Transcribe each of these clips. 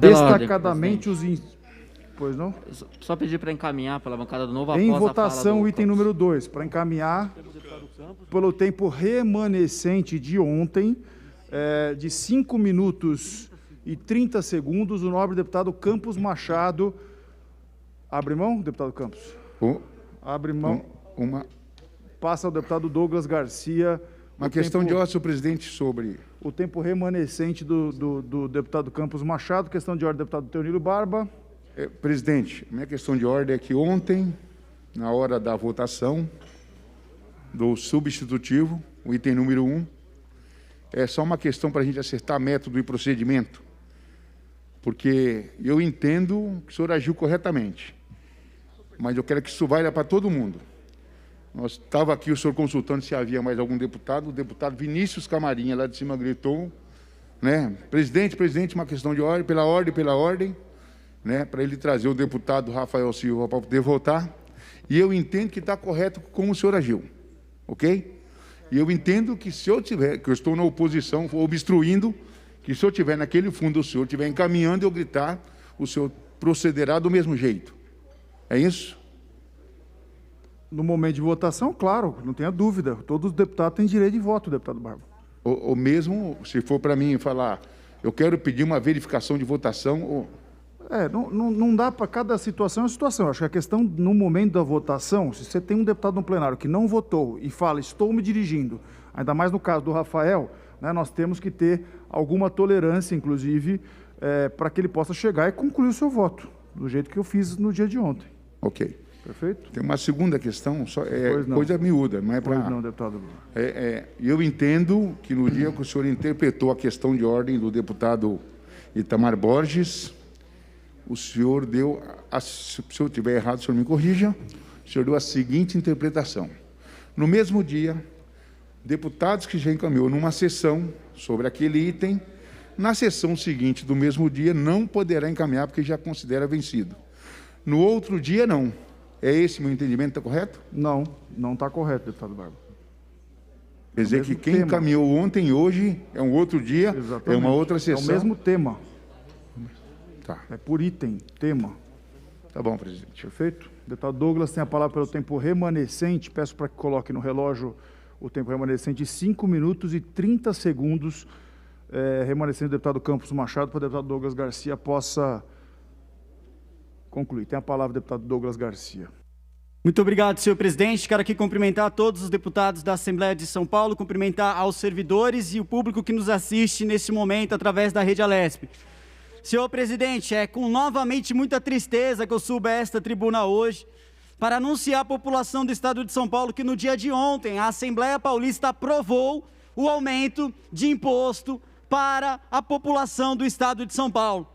destacadamente os... Pois não? Só pedir para encaminhar pela bancada do Novo Em após votação, a o item número 2, para encaminhar pelo tempo remanescente de ontem, de 5 minutos e 30 segundos, o nobre deputado Campos Machado. Abre mão, deputado Campos? Abre mão. Passa ao deputado Douglas Garcia. Uma questão de ordem, senhor presidente, sobre... O tempo remanescente do deputado Campos Machado. Questão de ordem, deputado Teonilo Barba. Presidente, minha questão de ordem é que ontem, na hora da votação do substitutivo, o item número 1, é só uma questão para a gente acertar método e procedimento, porque eu entendo que o senhor agiu corretamente, mas eu quero que isso valha para todo mundo. Nós estava aqui o senhor consultando se havia mais algum deputado, o deputado Vinícius Camarinha, lá de cima, gritou, né? Presidente, uma questão de ordem, pela ordem, né, para ele trazer o deputado Rafael Silva para poder votar, e eu entendo que está correto como o senhor agiu, ok? E eu entendo que se eu tiver, que eu estou na oposição, obstruindo, que se eu tiver naquele fundo, o senhor estiver encaminhando, eu gritar, o senhor procederá do mesmo jeito. É isso? No momento de votação, claro, não tenha dúvida, todos os deputados têm direito de voto, deputado Barba. Ou mesmo, se for para mim falar, eu quero pedir uma verificação de votação... Não dá para cada situação é uma situação. Eu acho que a questão, no momento da votação, se você tem um deputado no plenário que não votou e fala, estou me dirigindo, ainda mais no caso do Rafael, né, nós temos que ter alguma tolerância, inclusive, para que ele possa chegar e concluir o seu voto, do jeito que eu fiz no dia de ontem. Ok. Perfeito? Tem uma segunda questão, coisa miúda, não é para... Pois não, deputado. Eu entendo que no dia que o senhor interpretou a questão de ordem do deputado Itamar Borges, o senhor deu, se eu estiver errado, o senhor me corrija, o senhor deu a seguinte interpretação. No mesmo dia, deputados que já encaminhou numa sessão sobre aquele item, na sessão seguinte do mesmo dia, não poderá encaminhar porque já considera vencido. No outro dia, não. É esse meu entendimento, está correto? Não está correto, deputado Barba. Quer dizer que quem encaminhou ontem e hoje é um outro dia, exatamente, é uma outra sessão. É o mesmo tema. Tá. É por item, tema. Tá bom, presidente. Perfeito? Deputado Douglas tem a palavra pelo tempo remanescente. Peço para que coloque no relógio o tempo remanescente, 5 minutos e 30 segundos, remanescente do deputado Campos Machado, para o deputado Douglas Garcia possa concluir. Tem a palavra o deputado Douglas Garcia. Muito obrigado, senhor presidente. Quero aqui cumprimentar todos os deputados da Assembleia de São Paulo, cumprimentar aos servidores e o público que nos assiste nesse momento através da Rede Alesp. Senhor presidente, é com novamente muita tristeza que eu subo a esta tribuna hoje para anunciar à população do estado de São Paulo que no dia de ontem a Assembleia Paulista aprovou o aumento de imposto para a população do estado de São Paulo.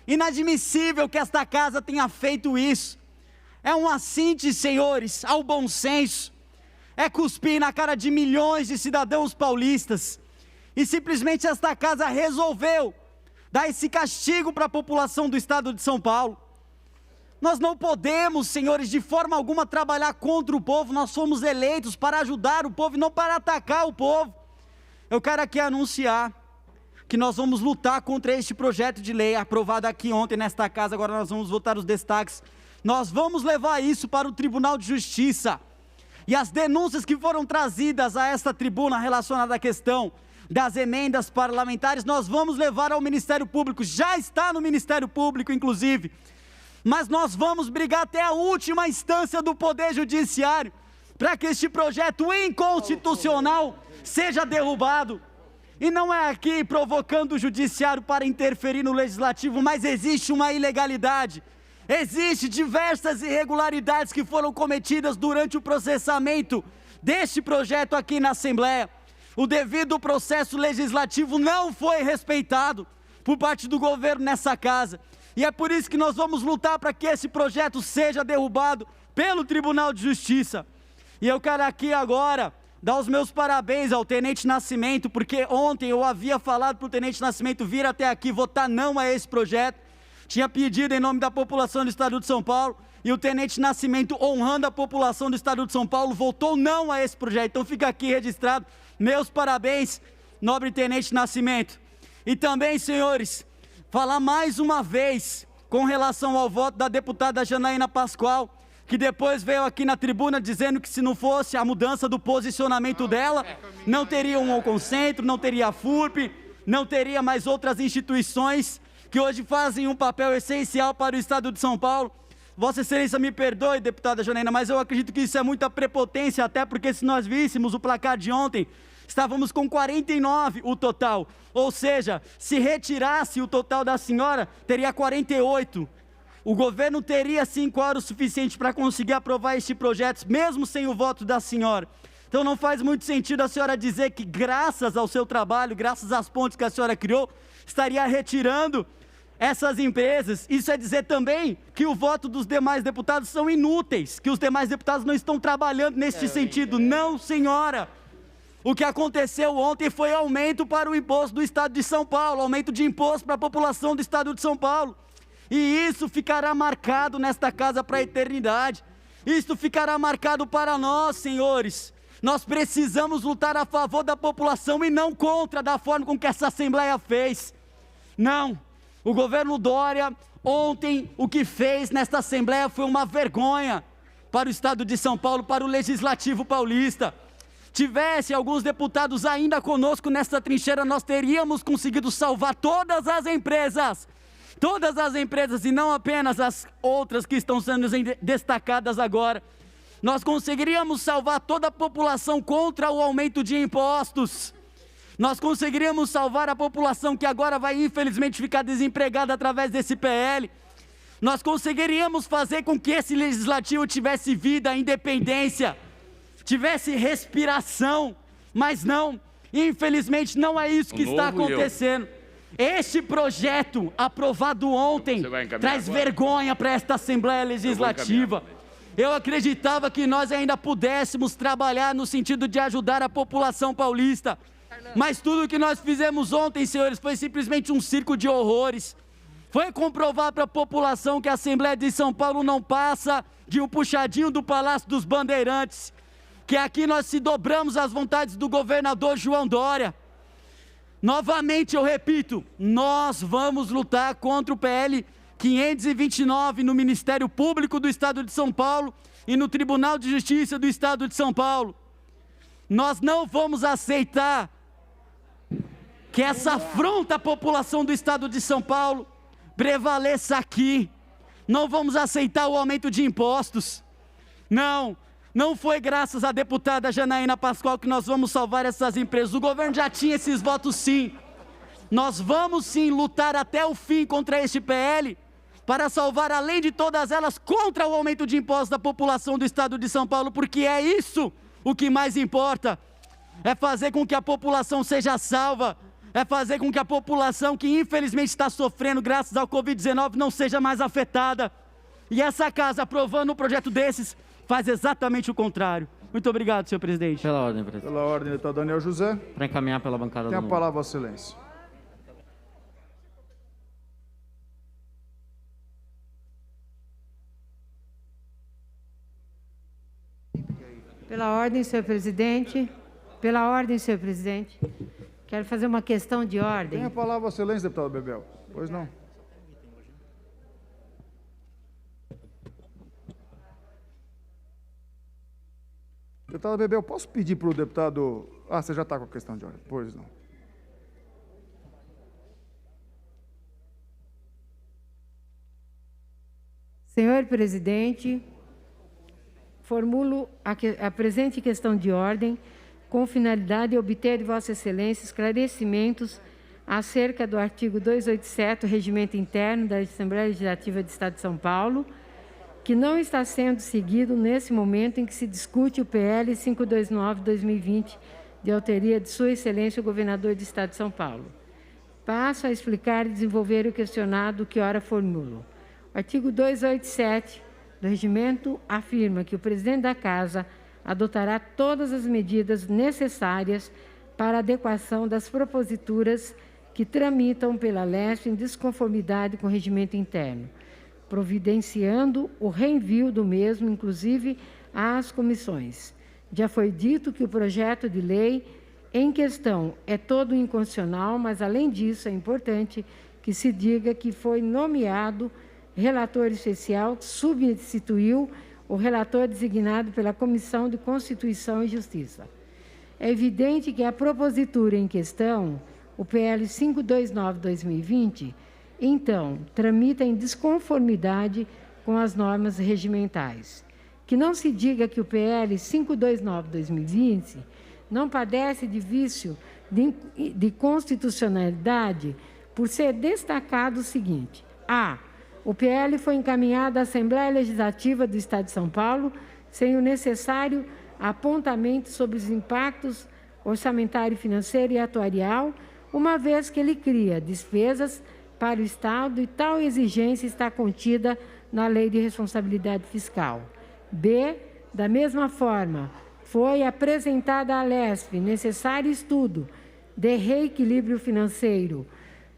Inadmissível que esta casa tenha feito isso. É um assinte, senhores, ao bom senso. É cuspir na cara de milhões de cidadãos paulistas. E simplesmente esta casa resolveu dar esse castigo para a população do estado de São Paulo. Nós não podemos, senhores, de forma alguma trabalhar contra o povo. Nós somos eleitos para ajudar o povo e não para atacar o povo. Eu quero aqui anunciar que nós vamos lutar contra este projeto de lei aprovado aqui ontem nesta casa. Agora nós vamos votar os destaques. Nós vamos levar isso para o Tribunal de Justiça. E as denúncias que foram trazidas a esta tribuna relacionadas à questão das emendas parlamentares, nós vamos levar ao Ministério Público, já está no Ministério Público, inclusive, mas nós vamos brigar até a última instância do Poder Judiciário, para que este projeto inconstitucional seja derrubado. E não é aqui provocando o Judiciário para interferir no Legislativo, mas existe uma ilegalidade, existem diversas irregularidades que foram cometidas durante o processamento deste projeto aqui na Assembleia. O devido processo legislativo não foi respeitado por parte do governo nessa casa. E é por isso que nós vamos lutar para que esse projeto seja derrubado pelo Tribunal de Justiça. E eu quero aqui agora dar os meus parabéns ao Tenente Nascimento, porque ontem eu havia falado para o Tenente Nascimento vir até aqui votar não a esse projeto. Tinha pedido em nome da população do estado de São Paulo, e o Tenente Nascimento, honrando a população do estado de São Paulo, votou não a esse projeto. Então fica aqui registrado, meus parabéns, nobre Tenente Nascimento. E também, senhores, falar mais uma vez com relação ao voto da deputada Janaína Pascoal, que depois veio aqui na tribuna dizendo que se não fosse a mudança do posicionamento dela, não teria um Oncocentro, não teria a FURP, não teria mais outras instituições que hoje fazem um papel essencial para o Estado de São Paulo. Vossa Excelência me perdoe, deputada Janaína, mas eu acredito que isso é muita prepotência, até porque se nós víssemos o placar de ontem, estávamos com 49 o total, ou seja, se retirasse o total da senhora, teria 48. O governo teria sim quórum suficiente para conseguir aprovar este projeto, mesmo sem o voto da senhora. Então não faz muito sentido a senhora dizer que graças ao seu trabalho, graças às pontes que a senhora criou, estaria retirando essas empresas. Isso é dizer também que o voto dos demais deputados são inúteis, que os demais deputados não estão trabalhando neste sentido. Não, senhora. O que aconteceu ontem foi aumento para o imposto do Estado de São Paulo, aumento de imposto para a população do Estado de São Paulo. E isso ficará marcado nesta casa para a eternidade. Isso ficará marcado para nós, senhores. Nós precisamos lutar a favor da população e não contra, da forma com que essa Assembleia fez. Não. O governo Dória, ontem, o que fez nesta Assembleia foi uma vergonha para o Estado de São Paulo, para o Legislativo paulista. Tivesse alguns deputados ainda conosco nessa trincheira, nós teríamos conseguido salvar todas as empresas e não apenas as outras que estão sendo destacadas agora. Nós conseguiríamos salvar toda a população contra o aumento de impostos. Nós conseguiríamos salvar a população que agora vai infelizmente ficar desempregada através desse PL. Nós conseguiríamos fazer com que esse legislativo tivesse vida, independência, tivesse respiração, mas não, infelizmente não é isso que está acontecendo. Este projeto aprovado ontem traz vergonha para esta Assembleia Legislativa. Eu acreditava que nós ainda pudéssemos trabalhar no sentido de ajudar a população paulista, mas tudo que nós fizemos ontem, senhores, foi simplesmente um circo de horrores. Foi comprovar para a população que a Assembleia de São Paulo não passa de um puxadinho do Palácio dos Bandeirantes, que aqui nós se dobramos às vontades do governador João Dória. Novamente eu repito, nós vamos lutar contra o PL 529 no Ministério Público do Estado de São Paulo e no Tribunal de Justiça do Estado de São Paulo. Nós não vamos aceitar que essa afronta à população do Estado de São Paulo prevaleça aqui. Não vamos aceitar o aumento de impostos. Não foi graças à deputada Janaína Pascoal que nós vamos salvar essas empresas. O governo já tinha esses votos sim. Nós vamos sim lutar até o fim contra este PL, para salvar além de todas elas contra o aumento de impostos da população do Estado de São Paulo, porque é isso o que mais importa. É fazer com que a população seja salva, é fazer com que a população que infelizmente está sofrendo graças ao Covid-19 não seja mais afetada. E essa casa, aprovando um projeto desses, faz exatamente o contrário. Muito obrigado, senhor presidente. Pela ordem, presidente. Pela ordem, deputado Daniel José. Para encaminhar pela bancada Tem do a palavra, Vossa Excelência. Pela ordem, senhor presidente. Pela ordem, senhor presidente. Quero fazer uma questão de ordem. Tem a palavra, Vossa Excelência, deputado Bebel. Pois não. Deputado Bebel, posso pedir para o deputado... Ah, você já está com a questão de ordem. Pois não. Senhor presidente, formulo a presente questão de ordem com finalidade de obter de Vossa Excelência esclarecimentos acerca do artigo 287 do Regimento Interno da Assembleia Legislativa do Estado de São Paulo, que não está sendo seguido nesse momento em que se discute o PL 529/2020, de autoria de Sua Excelência o Governador do Estado de São Paulo. Passo a explicar e desenvolver o questionado que ora formulo. O artigo 287 do Regimento afirma que o presidente da Casa adotará todas as medidas necessárias para a adequação das proposituras que tramitam pela LESP em desconformidade com o regimento interno, providenciando o reenvio do mesmo, inclusive às comissões. Já foi dito que o projeto de lei em questão é todo inconstitucional, mas, além disso, é importante que se diga que foi nomeado relator especial, que substituiu o relator designado pela Comissão de Constituição e Justiça. É evidente que a propositura em questão, o PL 529/2020, então, tramita em desconformidade com as normas regimentais. Que não se diga que o PL 529/2020 não padece de vício de constitucionalidade por ser destacado o seguinte: a. O PL foi encaminhado à Assembleia Legislativa do Estado de São Paulo sem o necessário apontamento sobre os impactos orçamentário, financeiro e atuarial, uma vez que ele cria despesas para o Estado e tal exigência está contida na Lei de Responsabilidade Fiscal. B. Da mesma forma, foi apresentada à LESP necessário estudo de reequilíbrio financeiro,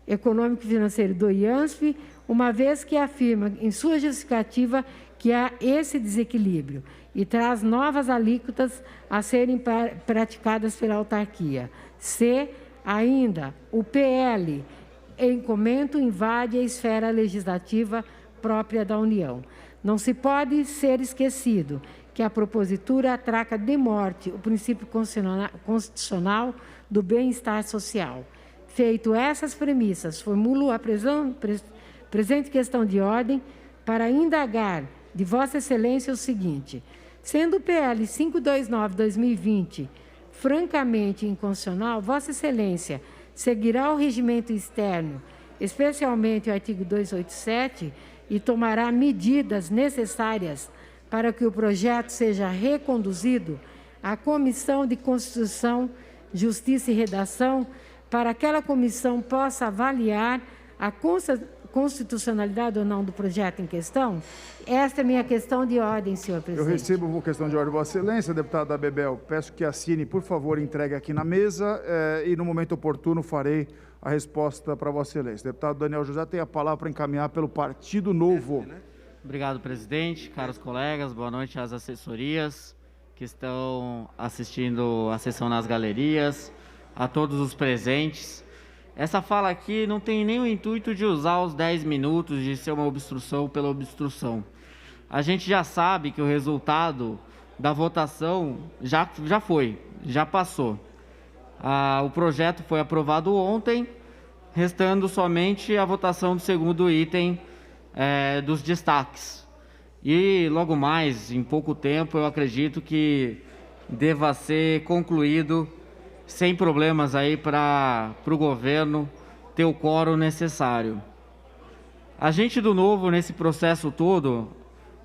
econômico e financeiro do IANSP, uma vez que afirma em sua justificativa que há esse desequilíbrio e traz novas alíquotas a serem praticadas pela autarquia. C. Ainda, o PL, em comento, invade a esfera legislativa própria da União. Não se pode ser esquecido que a propositura atraca de morte o princípio constitucional do bem-estar social. Feito essas premissas, formulo a presente questão de ordem para indagar de Vossa Excelência o seguinte: sendo o PL 529/2020 francamente inconstitucional, Vossa Excelência seguirá o regimento externo, especialmente o artigo 287, e tomará medidas necessárias para que o projeto seja reconduzido à Comissão de Constituição, Justiça e Redação, para que aquela comissão possa avaliar a constitucionalidade ou não do projeto em questão? Esta é a minha questão de ordem, senhor presidente. Eu recebo a questão de ordem, Vossa Excelência. Deputada Bebel, peço que assine, por favor, entregue aqui na mesa e, no momento oportuno, farei a resposta para Vossa Excelência. Deputado Daniel José tem a palavra para encaminhar pelo Partido Novo. Obrigado, presidente. Caros colegas, boa noite às assessorias que estão assistindo a sessão nas galerias, a todos os presentes. Essa fala aqui não tem nem o intuito de usar os 10 minutos, de ser uma obstrução pela obstrução. A gente já sabe que o resultado da votação já passou. O projeto foi aprovado ontem, restando somente a votação do segundo item dos destaques. E logo mais, em pouco tempo, eu acredito que deva ser concluído sem problemas aí para o governo ter o quórum necessário. A gente do Novo, nesse processo todo,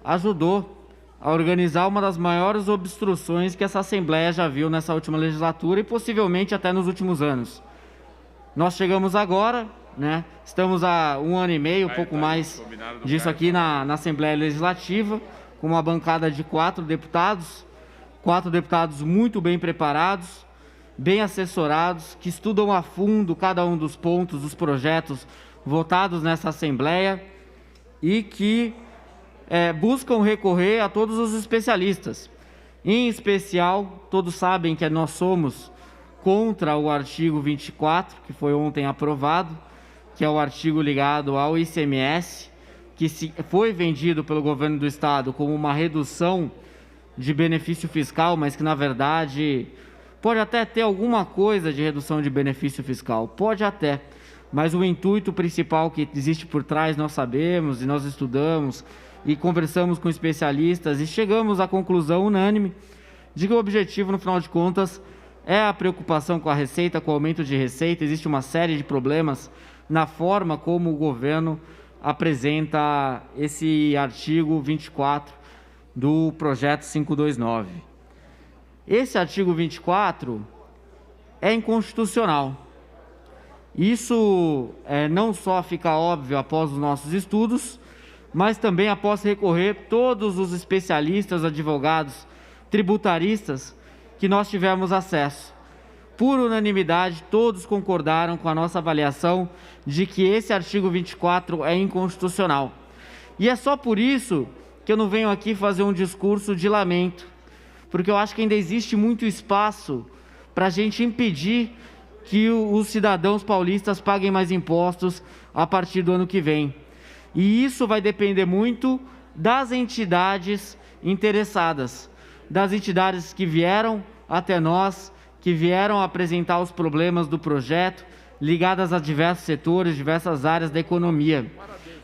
ajudou a organizar uma das maiores obstruções que essa Assembleia já viu nessa última legislatura e possivelmente até nos últimos anos. Nós chegamos agora, né? Estamos há 1 ano e meio, um pouco mais disso aqui na Assembleia Legislativa, com uma bancada de 4 deputados muito bem preparados, bem assessorados, que estudam a fundo cada um dos pontos dos projetos votados nessa Assembleia e que buscam recorrer a todos os especialistas. Em especial, todos sabem que nós somos contra o artigo 24, que foi ontem aprovado, que é o artigo ligado ao ICMS, que foi vendido pelo governo do Estado como uma redução de benefício fiscal, mas que, na verdade, pode até ter alguma coisa de redução de benefício fiscal, pode até, mas o intuito principal que existe por trás nós sabemos e nós estudamos e conversamos com especialistas e chegamos à conclusão unânime de que o objetivo, no final de contas, é a preocupação com a receita, com o aumento de receita. Existe uma série de problemas na forma como o governo apresenta esse artigo 24 do projeto 529. Esse artigo 24 é inconstitucional. Isso não só fica óbvio após os nossos estudos, mas também após recorrer todos os especialistas, advogados, tributaristas que nós tivemos acesso. Por unanimidade, todos concordaram com a nossa avaliação de que esse artigo 24 é inconstitucional. E é só por isso que eu não venho aqui fazer um discurso de lamento, porque eu acho que ainda existe muito espaço para a gente impedir que os cidadãos paulistas paguem mais impostos a partir do ano que vem. E isso vai depender muito das entidades interessadas, das entidades que vieram até nós, que vieram apresentar os problemas do projeto, ligadas a diversos setores, diversas áreas da economia.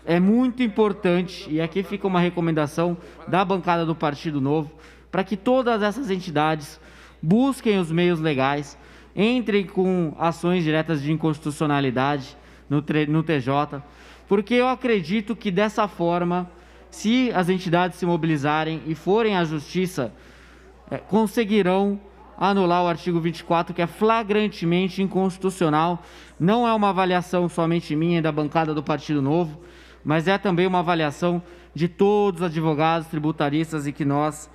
É muito importante, e aqui fica uma recomendação da bancada do Partido Novo, para que todas essas entidades busquem os meios legais, entrem com ações diretas de inconstitucionalidade no TJ, porque eu acredito que dessa forma, se as entidades se mobilizarem e forem à justiça, conseguirão anular o artigo 24, que é flagrantemente inconstitucional. Não é uma avaliação somente minha e da bancada do Partido Novo, mas é também uma avaliação de todos os advogados tributaristas e que nós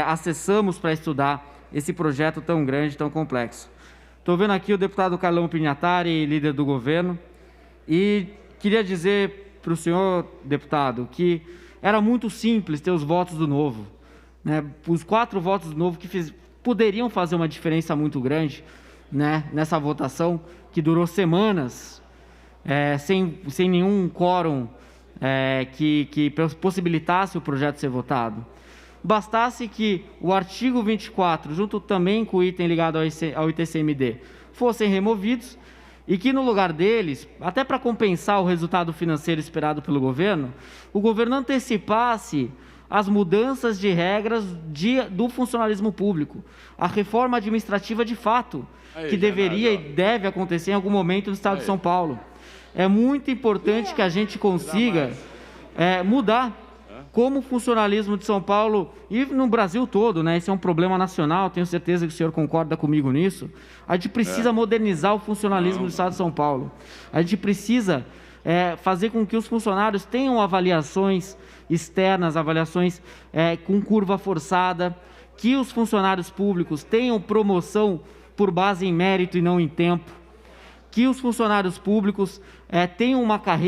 acessamos para estudar esse projeto tão grande, tão complexo. Estou vendo aqui o deputado Carlão Pignatari, líder do governo, e queria dizer para o senhor, deputado, que era muito simples ter os votos do Novo, né? Os 4 votos do Novo que poderiam fazer uma diferença muito grande, né, nessa votação que durou semanas, sem nenhum quórum que possibilitasse o projeto ser votado. Bastasse que o artigo 24, junto também com o item ligado ao ITCMD, fossem removidos e que no lugar deles, até para compensar o resultado financeiro esperado pelo governo, o governo antecipasse as mudanças de regras do funcionalismo público, a reforma administrativa de fato, que deveria e deve acontecer em algum momento no Estado de São Paulo. É muito importante que a gente consiga mudar como o funcionalismo de São Paulo e no Brasil todo, né? Esse é um problema nacional, tenho certeza que o senhor concorda comigo nisso. A gente precisa modernizar o funcionalismo do Estado de São Paulo. A gente precisa fazer com que os funcionários tenham avaliações externas, avaliações com curva forçada, que os funcionários públicos tenham promoção por base em mérito e não em tempo, que os funcionários públicos tenham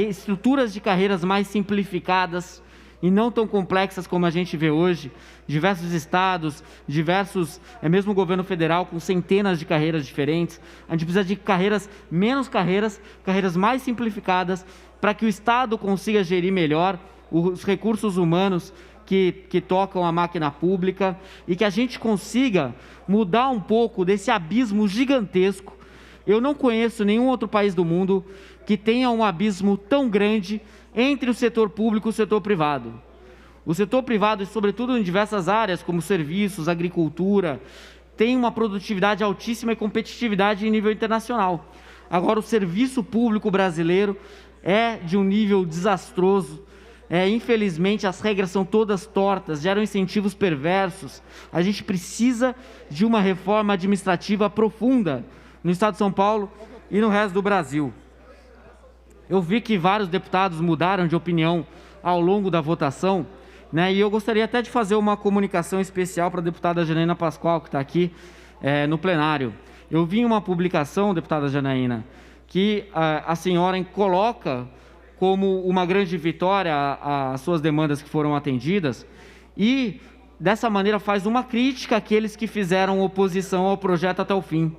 estruturas de carreiras mais simplificadas e não tão complexas como a gente vê hoje, diversos estados, mesmo o governo federal com centenas de carreiras diferentes. A gente precisa de menos carreiras mais simplificadas, para que o Estado consiga gerir melhor os recursos humanos que tocam a máquina pública e que a gente consiga mudar um pouco desse abismo gigantesco. Eu não conheço nenhum outro país do mundo que tenha um abismo tão grande entre o setor público e o setor privado. O setor privado, sobretudo em diversas áreas, como serviços, agricultura, tem uma produtividade altíssima e competitividade em nível internacional. Agora, o serviço público brasileiro é de um nível desastroso. Infelizmente, as regras são todas tortas, geram incentivos perversos. A gente precisa de uma reforma administrativa profunda no Estado de São Paulo e no resto do Brasil. Eu vi que vários deputados mudaram de opinião ao longo da votação, né? E eu gostaria até de fazer uma comunicação especial para a deputada Janaína Pascoal, que está aqui no plenário. Eu vi uma publicação, deputada Janaína, que a senhora coloca como uma grande vitória as suas demandas que foram atendidas e, dessa maneira, faz uma crítica àqueles que fizeram oposição ao projeto até o fim.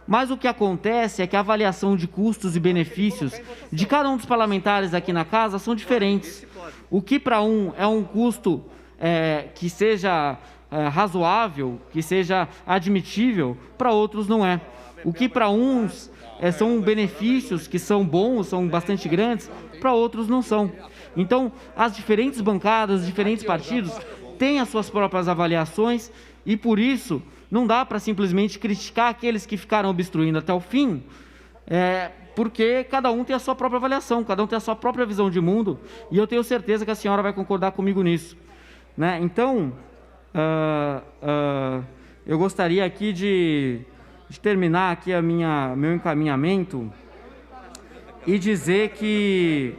Mas o que acontece é que a avaliação de custos e benefícios de cada um dos parlamentares aqui na casa são diferentes. O que para um é um custo que seja razoável, que seja admitível, para outros não é. O que para uns são benefícios que são bons, são bastante grandes, para outros não são. Então, as diferentes bancadas, os diferentes partidos têm as suas próprias avaliações e, por isso, não dá para simplesmente criticar aqueles que ficaram obstruindo até o fim, porque cada um tem a sua própria avaliação, cada um tem a sua própria visão de mundo, e eu tenho certeza que a senhora vai concordar comigo nisso, né? Então, eu gostaria aqui de terminar aqui meu encaminhamento e dizer que,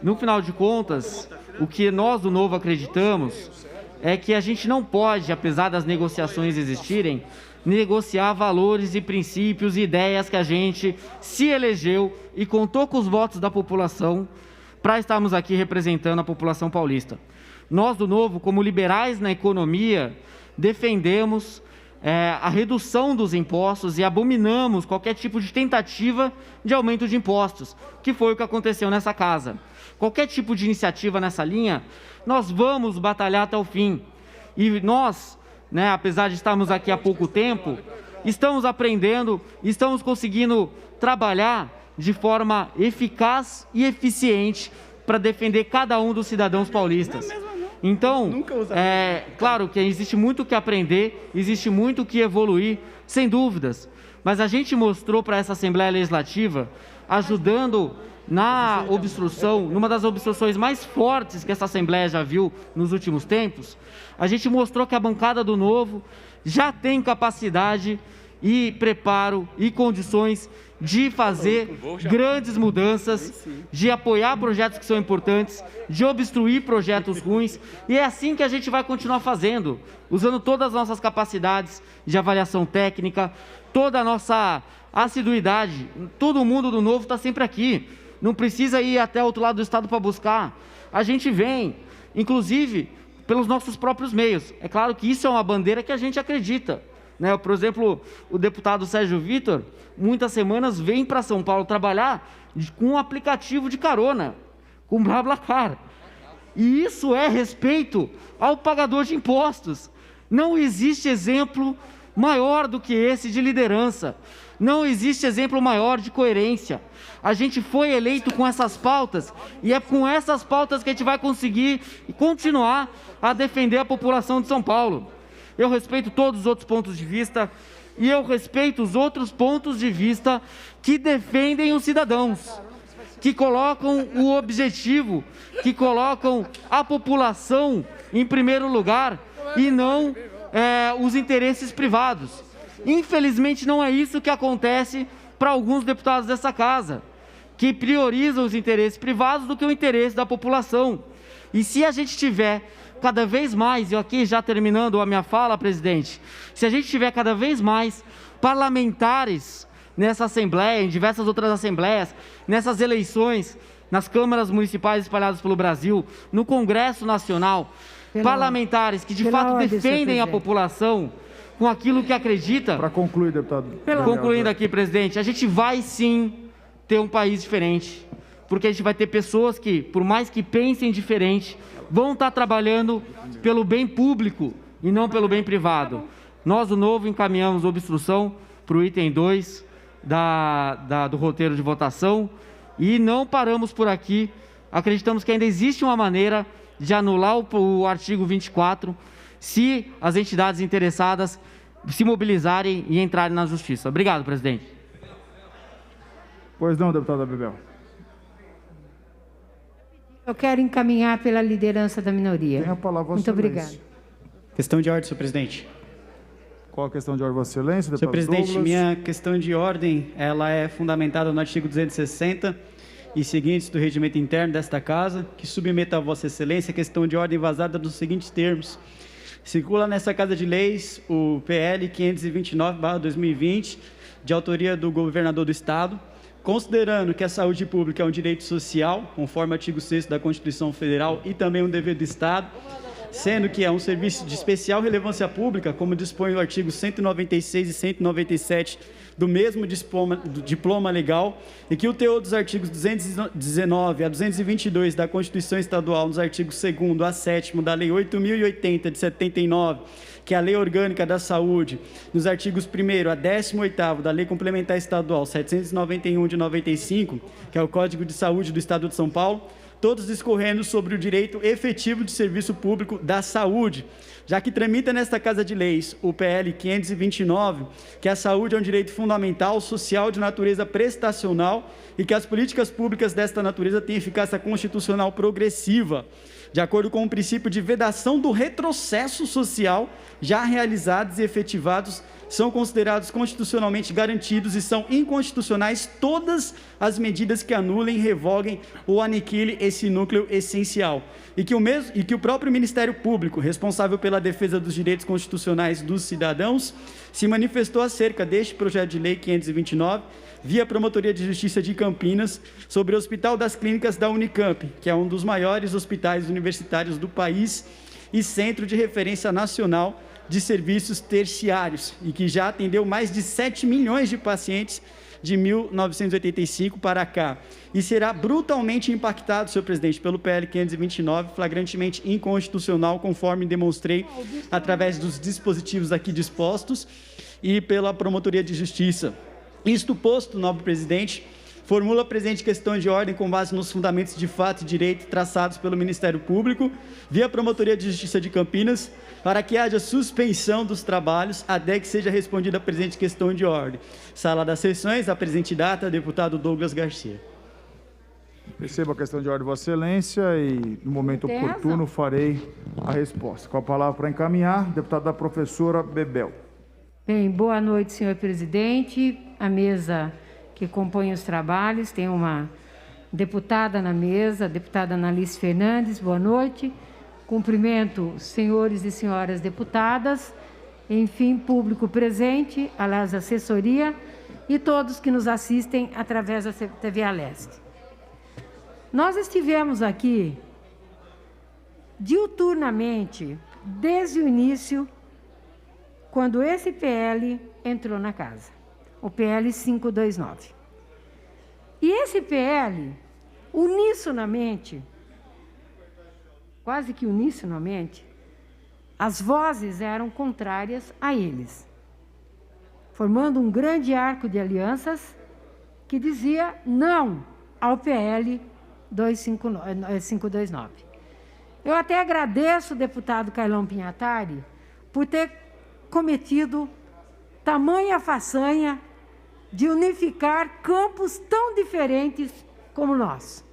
no final de contas, o que nós do Novo acreditamos é que a gente não pode, apesar das negociações existirem, negociar valores e princípios e ideias que a gente se elegeu e contou com os votos da população para estarmos aqui representando a população paulista. Nós do Novo, como liberais na economia, defendemos a redução dos impostos e abominamos qualquer tipo de tentativa de aumento de impostos, que foi o que aconteceu nessa casa. Qualquer tipo de iniciativa nessa linha, nós vamos batalhar até o fim. E nós, apesar de estarmos aqui há pouco tempo, estamos aprendendo, estamos conseguindo trabalhar de forma eficaz e eficiente para defender cada um dos cidadãos paulistas. Então, claro que existe muito o que aprender, existe muito o que evoluir, sem dúvidas, mas a gente mostrou para essa Assembleia Legislativa, ajudando na obstrução, numa das obstruções mais fortes que essa Assembleia já viu nos últimos tempos, a gente mostrou que a bancada do Novo já tem capacidade e preparo e condições de fazer grandes mudanças, de apoiar projetos que são importantes, de obstruir projetos ruins, e é assim que a gente vai continuar fazendo, usando todas as nossas capacidades de avaliação técnica, toda a nossa assiduidade. Todo mundo do Novo está sempre aqui, não precisa ir até o outro lado do estado para buscar, a gente vem, inclusive pelos nossos próprios meios. É claro que isso é uma bandeira que a gente acredita. Por exemplo, o deputado Sérgio Vitor, muitas semanas vem para São Paulo trabalhar com um aplicativo de carona, com BlaBlaCar. E isso é respeito ao pagador de impostos. Não existe exemplo maior do que esse de liderança. Não existe exemplo maior de coerência. A gente foi eleito com essas pautas e é com essas pautas que a gente vai conseguir continuar a defender a população de São Paulo. Eu respeito todos os outros pontos de vista e eu respeito os outros pontos de vista que defendem os cidadãos, que colocam o objetivo, que colocam a população em primeiro lugar e não os interesses privados. Infelizmente, não é isso que acontece para alguns deputados dessa casa, que priorizam os interesses privados do que o interesse da população. E se a gente tiver cada vez mais, eu aqui já terminando a minha fala, presidente, se a gente tiver cada vez mais parlamentares nessa Assembleia, em diversas outras assembleias, nessas eleições, nas câmaras municipais espalhadas pelo Brasil, no Congresso Nacional, parlamentares que de fato defendem a população com aquilo que acredita. Para concluir, deputado. Concluindo aqui, presidente, a gente vai sim ter um país diferente, porque a gente vai ter pessoas que, por mais que pensem diferente, vão estar trabalhando pelo bem público e não pelo bem privado. Nós, o Novo, encaminhamos obstrução para o item 2 do roteiro de votação e não paramos por aqui. Acreditamos que ainda existe uma maneira de anular o artigo 24 se as entidades interessadas se mobilizarem e entrarem na justiça. Obrigado, presidente. Pois não, deputada Bebel. Eu quero encaminhar pela liderança da minoria. Tem a palavra, Muito obrigada. Questão de ordem, senhor presidente. Qual a questão de ordem, Vossa Excelência, deputado Senhor presidente, Douglas? minha questão de ordem, ela é fundamentada no artigo 260 e seguintes do regimento interno desta Casa, que submeta a Vossa Excelência a questão de ordem vazada nos seguintes termos. Circula nessa Casa de Leis o PL 529/2020, de autoria do governador do Estado, considerando que a saúde pública é um direito social, conforme o artigo 6º da Constituição Federal e também um dever do Estado, sendo que é um serviço de especial relevância pública, como dispõe o artigo 196 e 197 do mesmo diploma legal, e que o teor dos artigos 219 a 222 da Constituição Estadual, nos artigos 2º a 7º da Lei 8.080 de 79, que é a Lei Orgânica da Saúde, nos artigos 1º a 18º da Lei Complementar Estadual 791 de 95, que é o Código de Saúde do Estado de São Paulo, todos discorrendo sobre o direito efetivo de serviço público da saúde, já que tramita nesta Casa de Leis o PL 529, que a saúde é um direito fundamental, social, de natureza prestacional e que as políticas públicas desta natureza têm eficácia constitucional progressiva, de acordo com o princípio de vedação do retrocesso social já realizados e efetivados, são considerados constitucionalmente garantidos e são inconstitucionais todas as medidas que anulem, revoguem ou aniquilem esse núcleo essencial. E que o próprio Ministério Público, responsável pela defesa dos direitos constitucionais dos cidadãos, se manifestou acerca deste projeto de lei 529, via Promotoria de Justiça de Campinas, sobre o Hospital das Clínicas da Unicamp, que é um dos maiores hospitais universitários do país e centro de referência nacional de serviços terciários e que já atendeu mais de 7 milhões de pacientes de 1985 para cá. E será brutalmente impactado, senhor presidente, pelo PL 529, flagrantemente inconstitucional, conforme demonstrei através dos dispositivos aqui dispostos e pela Promotoria de Justiça. Isto posto, nobre presidente, formula a presente questão de ordem com base nos fundamentos de fato e direito traçados pelo Ministério Público, via Promotoria de Justiça de Campinas, para que haja suspensão dos trabalhos até que seja respondida a presente questão de ordem. Sala das Sessões, a presente data, deputado Douglas Garcia. Recebo a questão de ordem, Vossa Excelência, e no momento oportuno farei a resposta. Com a palavra para encaminhar, deputada professora Bebel. Bem, boa noite, senhor presidente. A mesa que compõe os trabalhos, tem uma deputada na mesa, a deputada Analice Fernandes, boa noite. Cumprimento senhores e senhoras deputadas, enfim, público presente, aliás, assessoria, e todos que nos assistem através da TV Aleste. Nós estivemos aqui diuturnamente, desde o início, quando esse PL entrou na casa, o PL 529. E esse PL, unissonamente, quase que unissonamente, as vozes eram contrárias a eles, formando um grande arco de alianças que dizia não ao PL 529. Eu até agradeço o deputado Carlão Pinhatari por ter cometido tamanha façanha de unificar campos tão diferentes como o nosso.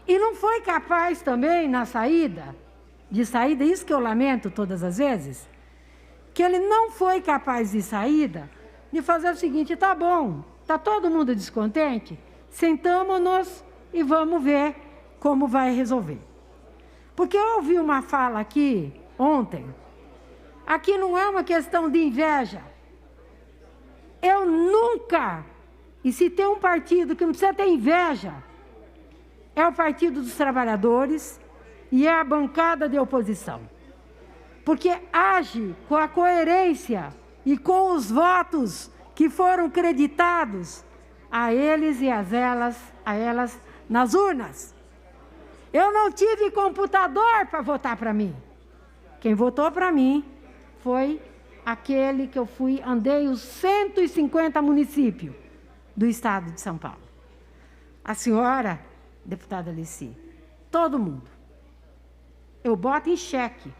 E não foi capaz também, na saída, isso que eu lamento todas as vezes, que ele não foi capaz de saída de fazer o seguinte: tá bom, tá todo mundo descontente, sentamos-nos e vamos ver como vai resolver. Porque eu ouvi uma fala aqui ontem, aqui não é uma questão de inveja. Eu nunca, e se tem um partido que não precisa ter inveja, é o Partido dos Trabalhadores e é a bancada de oposição. Porque age com a coerência e com os votos que foram creditados a eles e a elas nas urnas. Eu não tive computador para votar para mim. Quem votou para mim foi aquele que eu andei os 150 municípios do estado de São Paulo. A senhora, deputada Alice, todo mundo. Eu boto em xeque.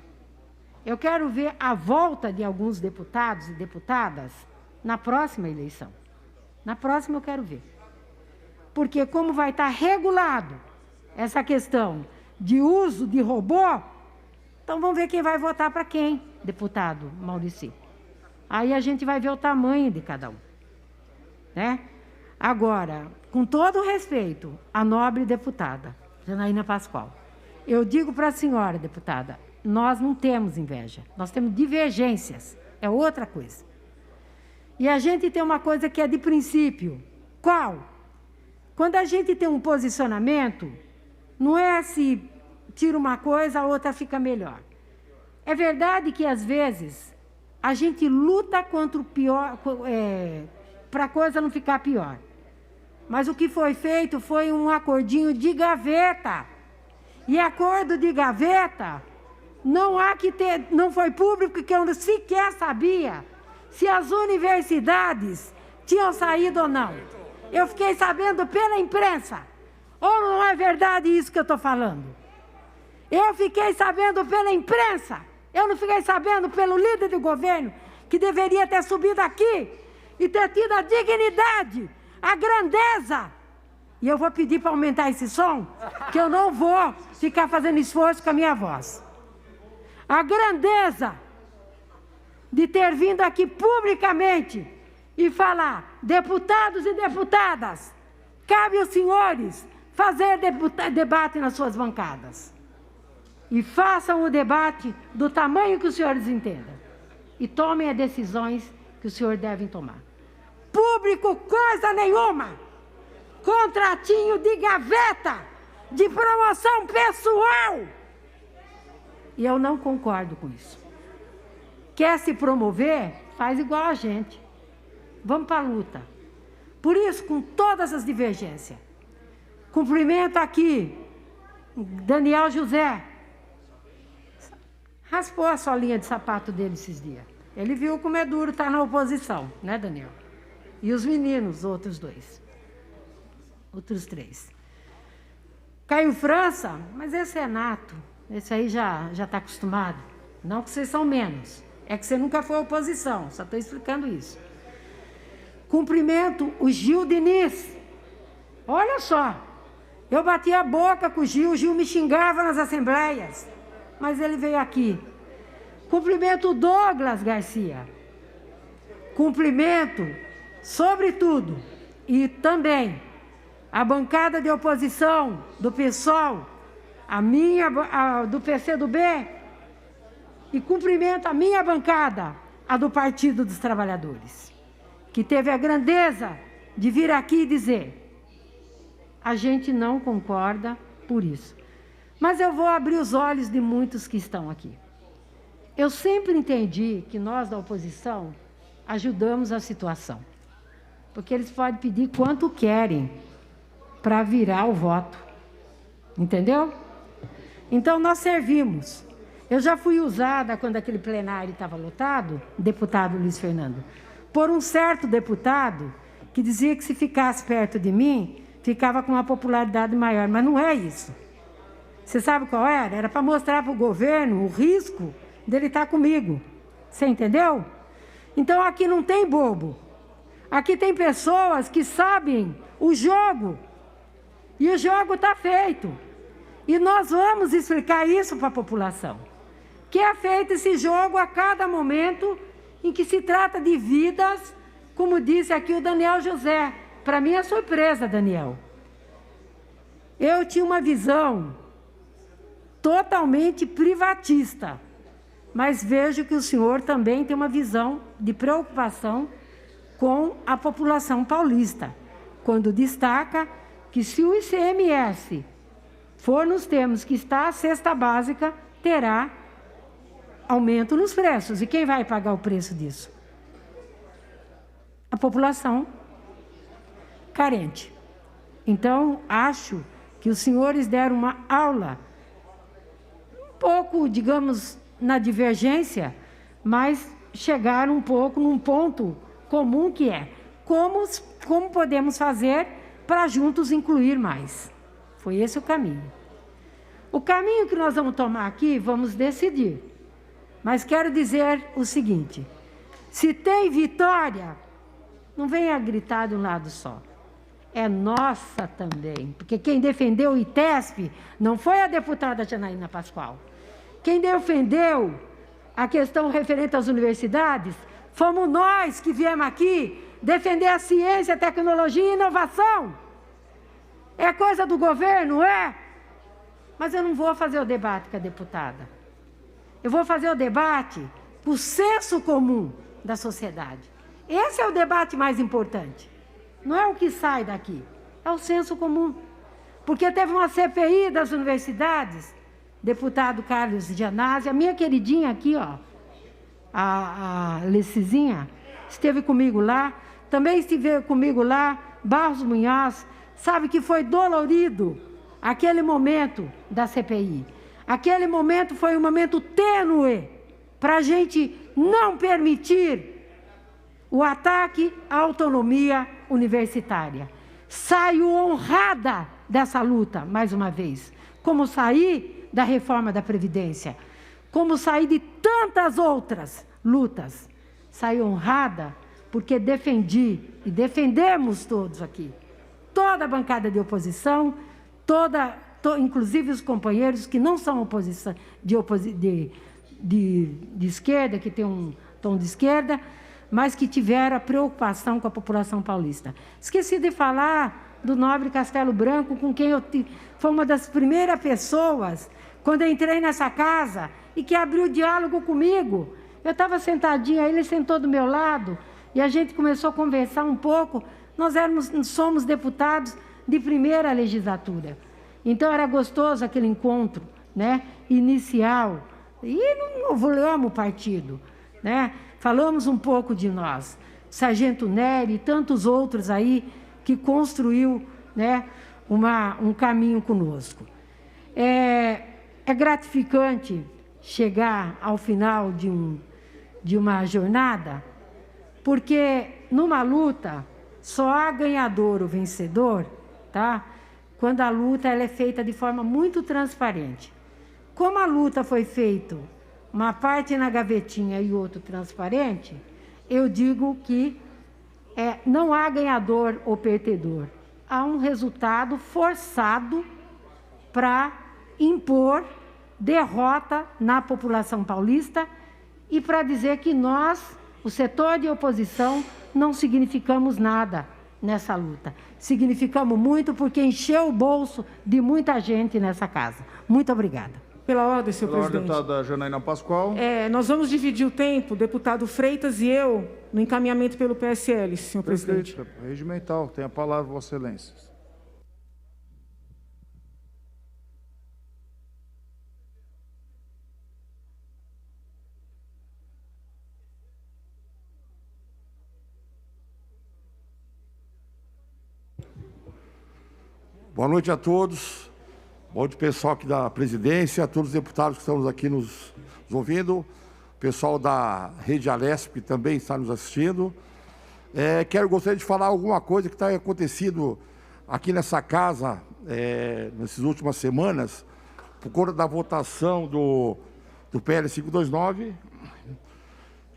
Eu quero ver a volta de alguns deputados e deputadas na próxima eleição. Na próxima eu quero ver. Porque como vai estar regulado essa questão de uso de robô, então vamos ver quem vai votar para quem, deputado Maurício. Aí a gente vai ver o tamanho de cada um, né? Agora, com todo o respeito à nobre deputada Janaína Pascoal, eu digo para a senhora, deputada, nós não temos inveja, nós temos divergências, é outra coisa. E a gente tem uma coisa que é de princípio. Qual? Quando a gente tem um posicionamento, não é se tira uma coisa, a outra fica melhor. É verdade que, às vezes, a gente luta contra o pior, para a coisa não ficar pior. Mas o que foi feito foi um acordinho de gaveta. E acordo de gaveta, não há que ter, não foi público, porque eu sequer sabia se as universidades tinham saído ou não. Eu fiquei sabendo pela imprensa. Ou não é verdade isso que eu estou falando? Eu fiquei sabendo pela imprensa. Eu não fiquei sabendo pelo líder do governo, que deveria ter subido aqui e ter tido a dignidade, a grandeza. E eu vou pedir para aumentar esse som, que eu não vou ficar fazendo esforço com a minha voz. A grandeza de ter vindo aqui publicamente e falar: deputados e deputadas, cabe aos senhores fazer debate nas suas bancadas. E façam o debate do tamanho que os senhores entendam. E tomem as decisões que os senhores devem tomar. Público, coisa nenhuma. Contratinho de gaveta, de promoção pessoal. E eu não concordo com isso. quer se promover, faz igual a gente. Vamos para a luta. Por isso, com todas as divergências, cumprimento aqui Daniel José. Raspou a solinha de sapato dele esses dias. Ele viu como é duro estar na oposição, né, Daniel? E os meninos, outros dois. Outros três. Caio França, mas esse é nato. Esse aí já está acostumado. Não que vocês são menos. É que você nunca foi oposição. Só estou explicando isso. Cumprimento o Gil Diniz. Olha só. Eu bati a boca com o Gil me xingava nas assembleias. Mas ele veio aqui. Cumprimento o Douglas Garcia. Cumprimento, sobretudo, e também a bancada de oposição do PSOL, do PCdoB, e cumprimento a minha bancada, a do Partido dos Trabalhadores, que teve a grandeza de vir aqui e dizer: a gente não concorda por isso. Mas eu vou abrir os olhos de muitos que estão aqui. Eu sempre entendi que nós, da oposição, ajudamos a situação. Porque eles podem pedir quanto querem para virar o voto. Entendeu? Então, nós servimos. Eu já fui usada, quando aquele plenário estava lotado, deputado Luiz Fernando, por um certo deputado que dizia que se ficasse perto de mim, ficava com uma popularidade maior. Mas não é isso. Você sabe qual era? Era para mostrar para o governo o risco dele estar comigo. Você entendeu? Então, aqui não tem bobo. Aqui tem pessoas que sabem o jogo. E o jogo está feito. E nós vamos explicar isso para a população. Que é feito esse jogo a cada momento em que se trata de vidas, como disse aqui o Daniel José. Para mim é surpresa, Daniel. Eu tinha uma visão totalmente privatista, mas vejo que o senhor também tem uma visão de preocupação com a população paulista, quando destaca que se o ICMS for nos termos que está a cesta básica, terá aumento nos preços. E quem vai pagar o preço disso? A população carente. Então, acho que os senhores deram uma aula, um pouco, digamos, na divergência, mas chegaram um pouco num ponto comum, que é como podemos fazer para juntos incluir mais. Foi esse o caminho. O caminho que nós vamos tomar aqui, vamos decidir. Mas quero dizer o seguinte: se tem vitória, não venha gritar de um lado só. É nossa também. Porque quem defendeu o ITESP não foi a deputada Janaína Pascoal. Quem defendeu a questão referente às universidades fomos nós que viemos aqui defender a ciência, a tecnologia e inovação. É coisa do governo, é? Mas eu não vou fazer o debate com a deputada. Eu vou fazer o debate com o senso comum da sociedade. Esse é o debate mais importante. Não é o que sai daqui, é o senso comum. Porque teve uma CPI das universidades, deputado Carlos Gianazzi, a minha queridinha aqui, ó, a Lecizinha, esteve comigo lá, também esteve comigo lá, Barros Munhoz, sabe que foi dolorido aquele momento da CPI. Aquele momento foi um momento tênue para a gente não permitir o ataque à autonomia universitária. Saio honrada dessa luta, mais uma vez, como saí da reforma da Previdência, como saí de tantas outras lutas. Saí honrada porque defendi, e defendemos todos aqui, toda a bancada de oposição, inclusive os companheiros que não são oposição, de esquerda, que tem um tom de esquerda, mas que tiveram a preocupação com a população paulista. Esqueci de falar do nobre Castelo Branco, com quem foi uma das primeiras pessoas, quando eu entrei nessa casa, e que abriu o diálogo comigo. Eu estava sentadinha, ele sentou do meu lado, e a gente começou a conversar um pouco. Nós somos deputados de primeira legislatura. Então, era gostoso aquele encontro, né, inicial. E eu amo o partido. né? Falamos um pouco de nós, Sargento Nery e tantos outros aí que construiu, né, um caminho conosco. É gratificante chegar ao final de uma jornada, porque numa luta só há ganhador ou vencedor, tá? Quando a luta ela é feita de forma muito transparente. Como a luta foi feita, uma parte na gavetinha e outra transparente, eu digo que não há ganhador ou perdedor. Há um resultado forçado para impor derrota na população paulista e para dizer que nós, o setor de oposição, não significamos nada nessa luta. Significamos muito porque encheu o bolso de muita gente nessa casa. Muito obrigada. Pela ordem, senhor presidente. Deputada Janaína Pascoal. Nós vamos dividir o tempo, deputado Freitas e eu, no encaminhamento pelo PSL, senhor presidente. Perfeito. Regimental, tem a palavra, Vossa Excelência. Boa noite a todos. Boa noite, pessoal aqui da presidência, a todos os deputados que estão aqui nos ouvindo, pessoal da Rede Alesp que também está nos assistindo. Gostaria de falar alguma coisa que está acontecendo aqui nessa casa nessas últimas semanas, por conta da votação do PL 529,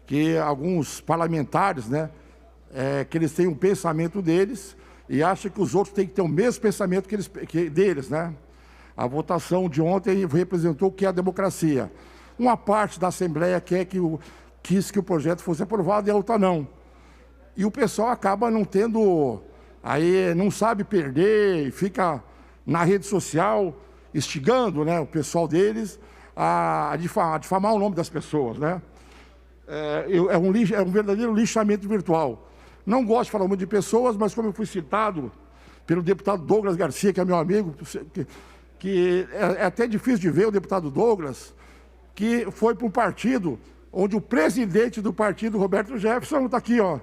que alguns parlamentares, né, que eles têm um pensamento deles e acham que os outros têm que ter o mesmo pensamento deles, né? A votação de ontem representou o que é a democracia. Uma parte da Assembleia quis que o projeto fosse aprovado e a outra não. E o pessoal acaba não tendo, aí não sabe perder, e fica na rede social instigando, né, o pessoal deles a difamar o nome das pessoas, né? É um verdadeiro lixamento virtual. Não gosto de falar muito de pessoas, mas como eu fui citado pelo deputado Douglas Garcia, que é meu amigo, que é até difícil de ver o deputado Douglas, que foi para um partido onde o presidente do partido, Roberto Jefferson, está aqui, ó,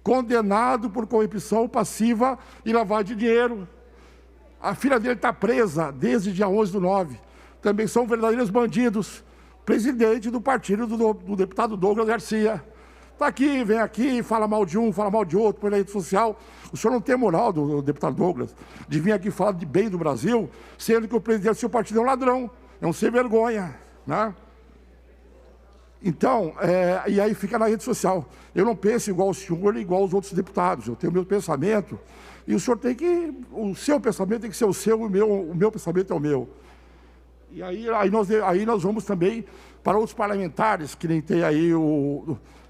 condenado por corrupção passiva e lavagem de dinheiro. A filha dele está presa desde dia 11/9. Também são verdadeiros bandidos. Presidente do partido do deputado Douglas Garcia. Está aqui, vem aqui, fala mal de um, fala mal de outro, pela rede social. O senhor não tem moral, do deputado Douglas, de vir aqui falar de bem do Brasil, sendo que o presidente do seu partido é um ladrão, é um sem vergonha, né? Então, e aí fica na rede social. Eu não penso igual o senhor, igual os outros deputados. Eu tenho o meu pensamento, e o senhor tem que... O seu pensamento tem que ser o seu, o meu pensamento é o meu. E aí nós vamos também para outros parlamentares, que nem tem aí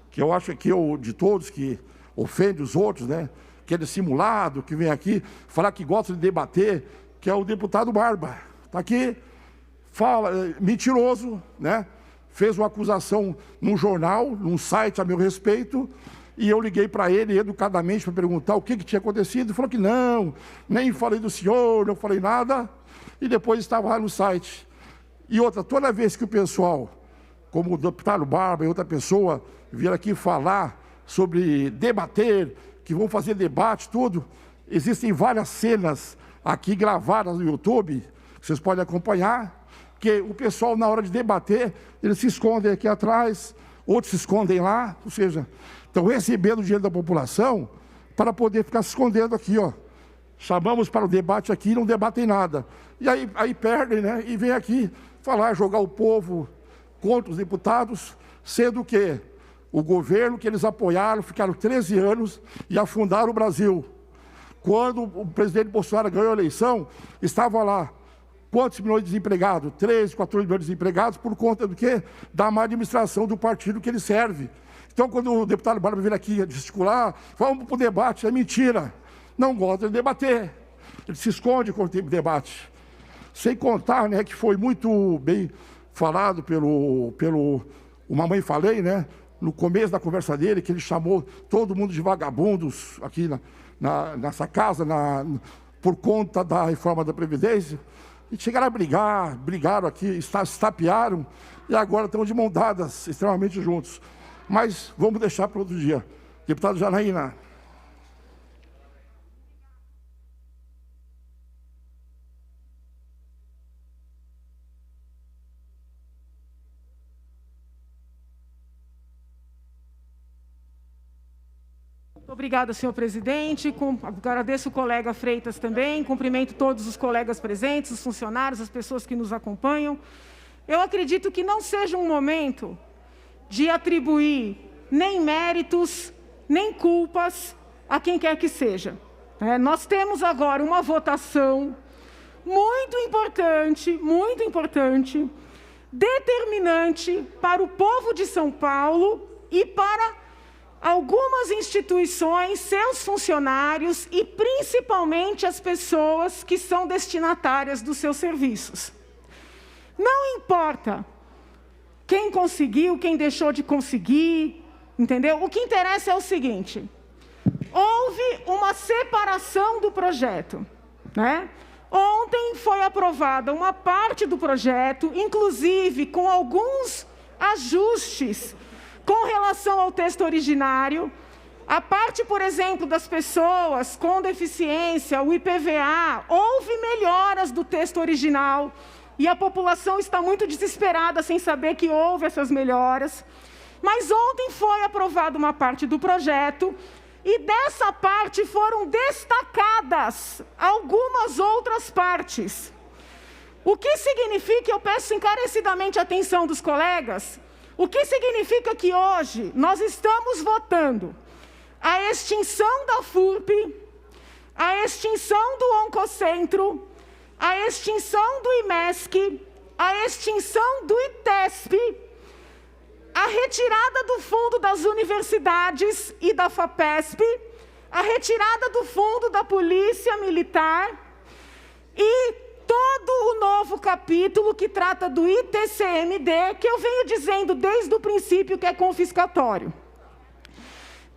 que eu acho que de todos que ofende os outros, né? Que é dissimulado, que vem aqui falar que gosta de debater, que é o deputado Barba. Está aqui, fala, mentiroso, né? Fez uma acusação num jornal, num site a meu respeito, e eu liguei para ele educadamente para perguntar o que tinha acontecido, e falou que não, nem falei do senhor, não falei nada, e depois estava lá no site. E outra, toda vez que o pessoal, como o deputado Barba e outra pessoa, vir aqui falar sobre debater, que vão fazer debate, tudo, existem várias cenas aqui gravadas no YouTube, que vocês podem acompanhar, que o pessoal, na hora de debater, eles se escondem aqui atrás, outros se escondem lá, ou seja, estão recebendo o dinheiro da população para poder ficar se escondendo aqui, ó. Chamamos para o debate aqui e não debatem nada. E aí perdem, né? E vem aqui falar, jogar o povo contra os deputados, sendo que o governo que eles apoiaram, ficaram 13 anos e afundaram o Brasil. Quando o presidente Bolsonaro ganhou a eleição, estava lá quantos milhões de desempregados? 13, 14 milhões de desempregados, por conta do quê? Da má administração do partido que ele serve. Então, quando o deputado Barba vir aqui gesticular, vamos para o debate, é mentira. Não gosta de debater. Ele se esconde quando tem debate. Sem contar, né, que foi muito bem falado pelo o Mamãe Falei, né, no começo da conversa dele, que ele chamou todo mundo de vagabundos aqui nessa casa, por conta da reforma da Previdência. E chegaram a brigaram aqui, estapearam, e agora estão de mão dadas, extremamente juntos. mas vamos deixar para outro dia. Deputado Janaína. Obrigada, senhor presidente. Agradeço o colega Freitas também. Cumprimento todos os colegas presentes, os funcionários, as pessoas que nos acompanham. Eu acredito que não seja um momento de atribuir nem méritos, nem culpas a quem quer que seja. Nós temos agora uma votação muito importante, determinante para o povo de São Paulo e para algumas instituições, seus funcionários e principalmente as pessoas que são destinatárias dos seus serviços. Não importa quem conseguiu, quem deixou de conseguir, entendeu? O que interessa é o seguinte: houve uma separação do projeto, né? Ontem foi aprovada uma parte do projeto, inclusive com alguns ajustes com relação ao texto originário. A parte, por exemplo, das pessoas com deficiência, o IPVA, houve melhoras do texto original e a população está muito desesperada sem saber que houve essas melhoras. Mas ontem foi aprovada uma parte do projeto e dessa parte foram destacadas algumas outras partes. O que significa, eu peço encarecidamente a atenção dos colegas, o que significa que hoje nós estamos votando a extinção da FURP, a extinção do Oncocentro, a extinção do IMESC, a extinção do ITESP, a retirada do fundo das universidades e da FAPESP, a retirada do fundo da Polícia Militar e todo o novo capítulo que trata do ITCMD, que eu venho dizendo desde o princípio que é confiscatório.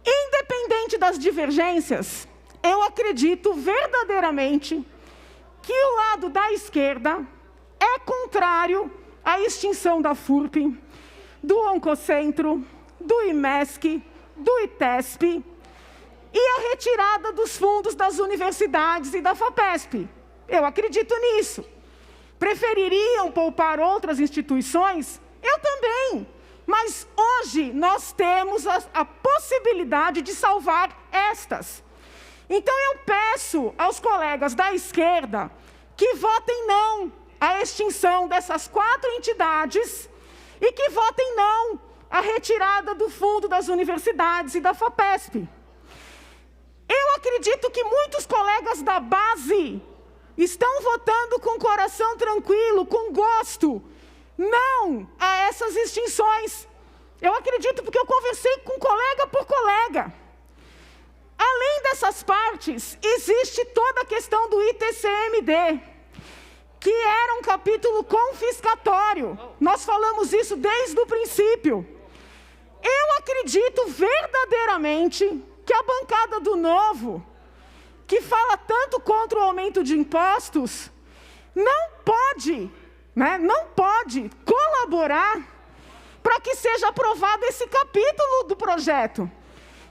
Independente das divergências, eu acredito verdadeiramente que o lado da esquerda é contrário à extinção da FURP, do Oncocentro, do IMESC, do ITESP e a retirada dos fundos das universidades e da FAPESP. Eu acredito nisso. Prefeririam poupar outras instituições? Eu também. Mas hoje nós temos a possibilidade de salvar estas. Então eu peço aos colegas da esquerda que votem não à extinção dessas 4 entidades e que votem não à retirada do fundo das universidades e da FAPESP. Eu acredito que muitos colegas da base estão votando com o coração tranquilo, com gosto, não a essas extinções. Eu acredito porque eu conversei com colega por colega. Além dessas partes, existe toda a questão do ITCMD, que era um capítulo confiscatório. Nós falamos isso desde o princípio. Eu acredito verdadeiramente que a bancada do Novo, que fala tanto contra o aumento de impostos, não pode colaborar para que seja aprovado esse capítulo do projeto.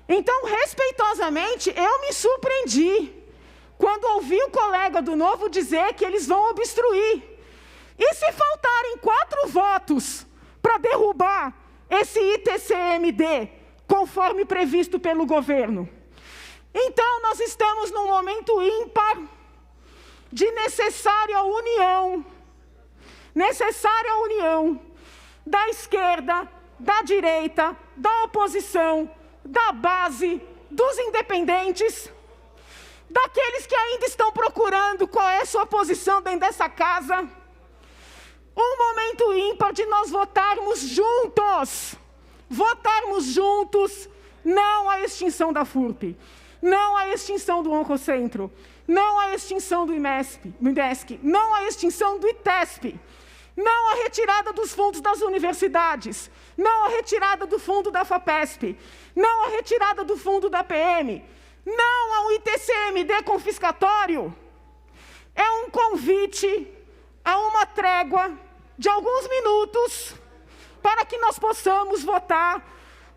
Então, respeitosamente, eu me surpreendi quando ouvi o colega do Novo dizer que eles vão obstruir. E se faltarem 4 votos para derrubar esse ITCMD, conforme previsto pelo governo? Então, nós estamos num momento ímpar de necessária união da esquerda, da direita, da oposição, da base, dos independentes, daqueles que ainda estão procurando qual é a sua posição dentro dessa casa. Um momento ímpar de nós votarmos juntos, não à extinção da FURP, não à extinção do Oncocentro, não à extinção do IMESC, não à extinção do ITESP, não à retirada dos fundos das universidades, não à retirada do fundo da FAPESP, não à retirada do fundo da PM, não ao ITCMD confiscatório. É um convite a uma trégua de alguns minutos para que nós possamos votar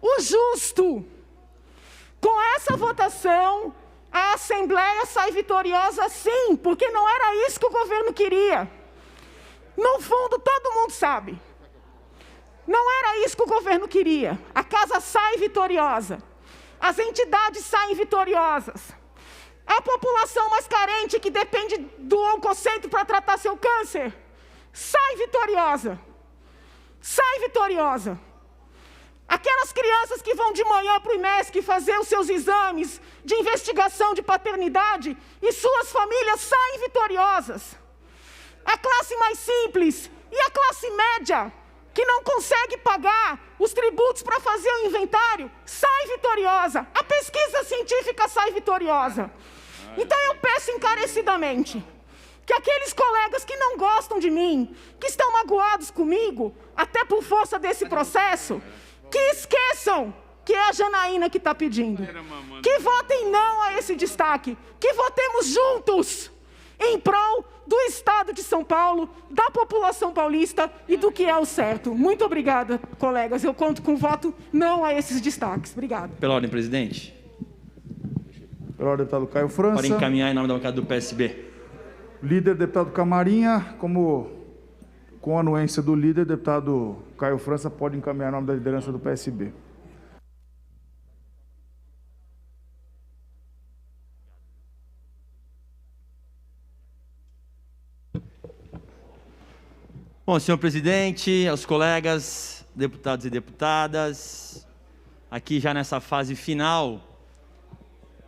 o justo. Com essa votação, a Assembleia sai vitoriosa sim, porque não era isso que o governo queria. No fundo, todo mundo sabe. Não era isso que o governo queria. A casa sai vitoriosa. As entidades saem vitoriosas. A população mais carente, que depende do oncocentro para tratar seu câncer, sai vitoriosa. Sai vitoriosa. Aquelas crianças que vão de manhã para o IMESC fazer os seus exames de investigação de paternidade e suas famílias saem vitoriosas. A classe mais simples e a classe média, que não consegue pagar os tributos para fazer o inventário, sai vitoriosa. A pesquisa científica sai vitoriosa. Então eu peço encarecidamente que aqueles colegas que não gostam de mim, que estão magoados comigo, até por força desse processo, que esqueçam que é a Janaína que está pedindo. Que votem não a esse destaque. Que votemos juntos em prol do Estado de São Paulo, da população paulista e do que é o certo. Muito obrigada, colegas. Eu conto com voto não a esses destaques. Obrigada. Pela ordem, presidente. Pela ordem, deputado Caio França. Para encaminhar em nome da bancada do PSB. Líder, deputado Camarinha, com a anuência do líder, deputado Caio França pode encaminhar em nome da liderança do PSB. Bom, senhor presidente, aos colegas, deputados e deputadas, aqui já nessa fase final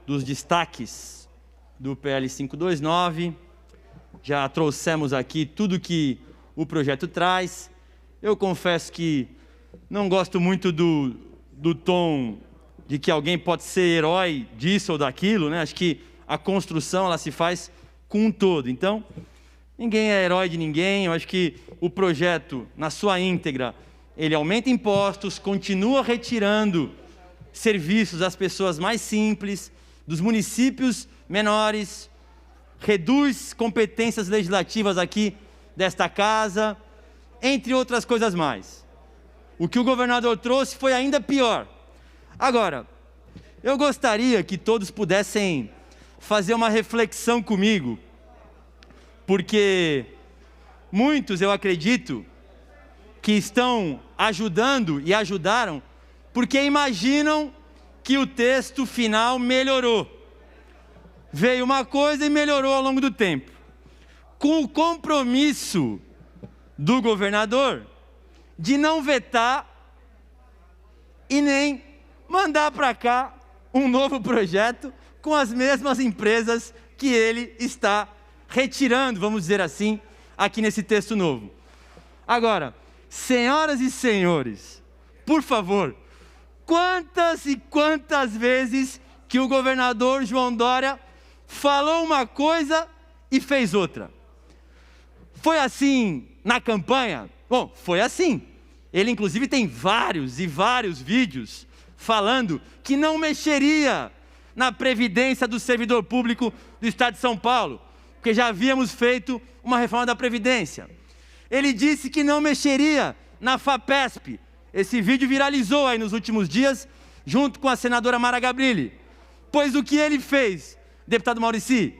dos destaques do PL 529, já trouxemos aqui tudo que o projeto traz. Eu confesso que não gosto muito do tom de que alguém pode ser herói disso ou daquilo, né? Acho que a construção ela se faz com um todo. Então, ninguém é herói de ninguém. Eu acho que o projeto, na sua íntegra, ele aumenta impostos, continua retirando serviços às pessoas mais simples, dos municípios menores, reduz competências legislativas aqui desta casa, entre outras coisas mais. O que o governador trouxe foi ainda pior. Agora, eu gostaria que todos pudessem fazer uma reflexão comigo, porque muitos, eu acredito, que estão ajudando e ajudaram, porque imaginam que o texto final melhorou. Veio uma coisa e melhorou ao longo do tempo. Com o compromisso do governador de não vetar e nem mandar para cá um novo projeto com as mesmas empresas que ele está retirando, vamos dizer assim, aqui nesse texto novo. Agora, senhoras e senhores, por favor, quantas e quantas vezes que o governador João Dória falou uma coisa e fez outra? Foi assim na campanha? Bom, foi assim. Ele, inclusive, tem vários e vários vídeos falando que não mexeria na previdência do servidor público do Estado de São Paulo, porque já havíamos feito uma reforma da Previdência. Ele disse que não mexeria na FAPESP. Esse vídeo viralizou aí nos últimos dias, junto com a senadora Mara Gabrilli. Pois o que ele fez, deputado Maurici?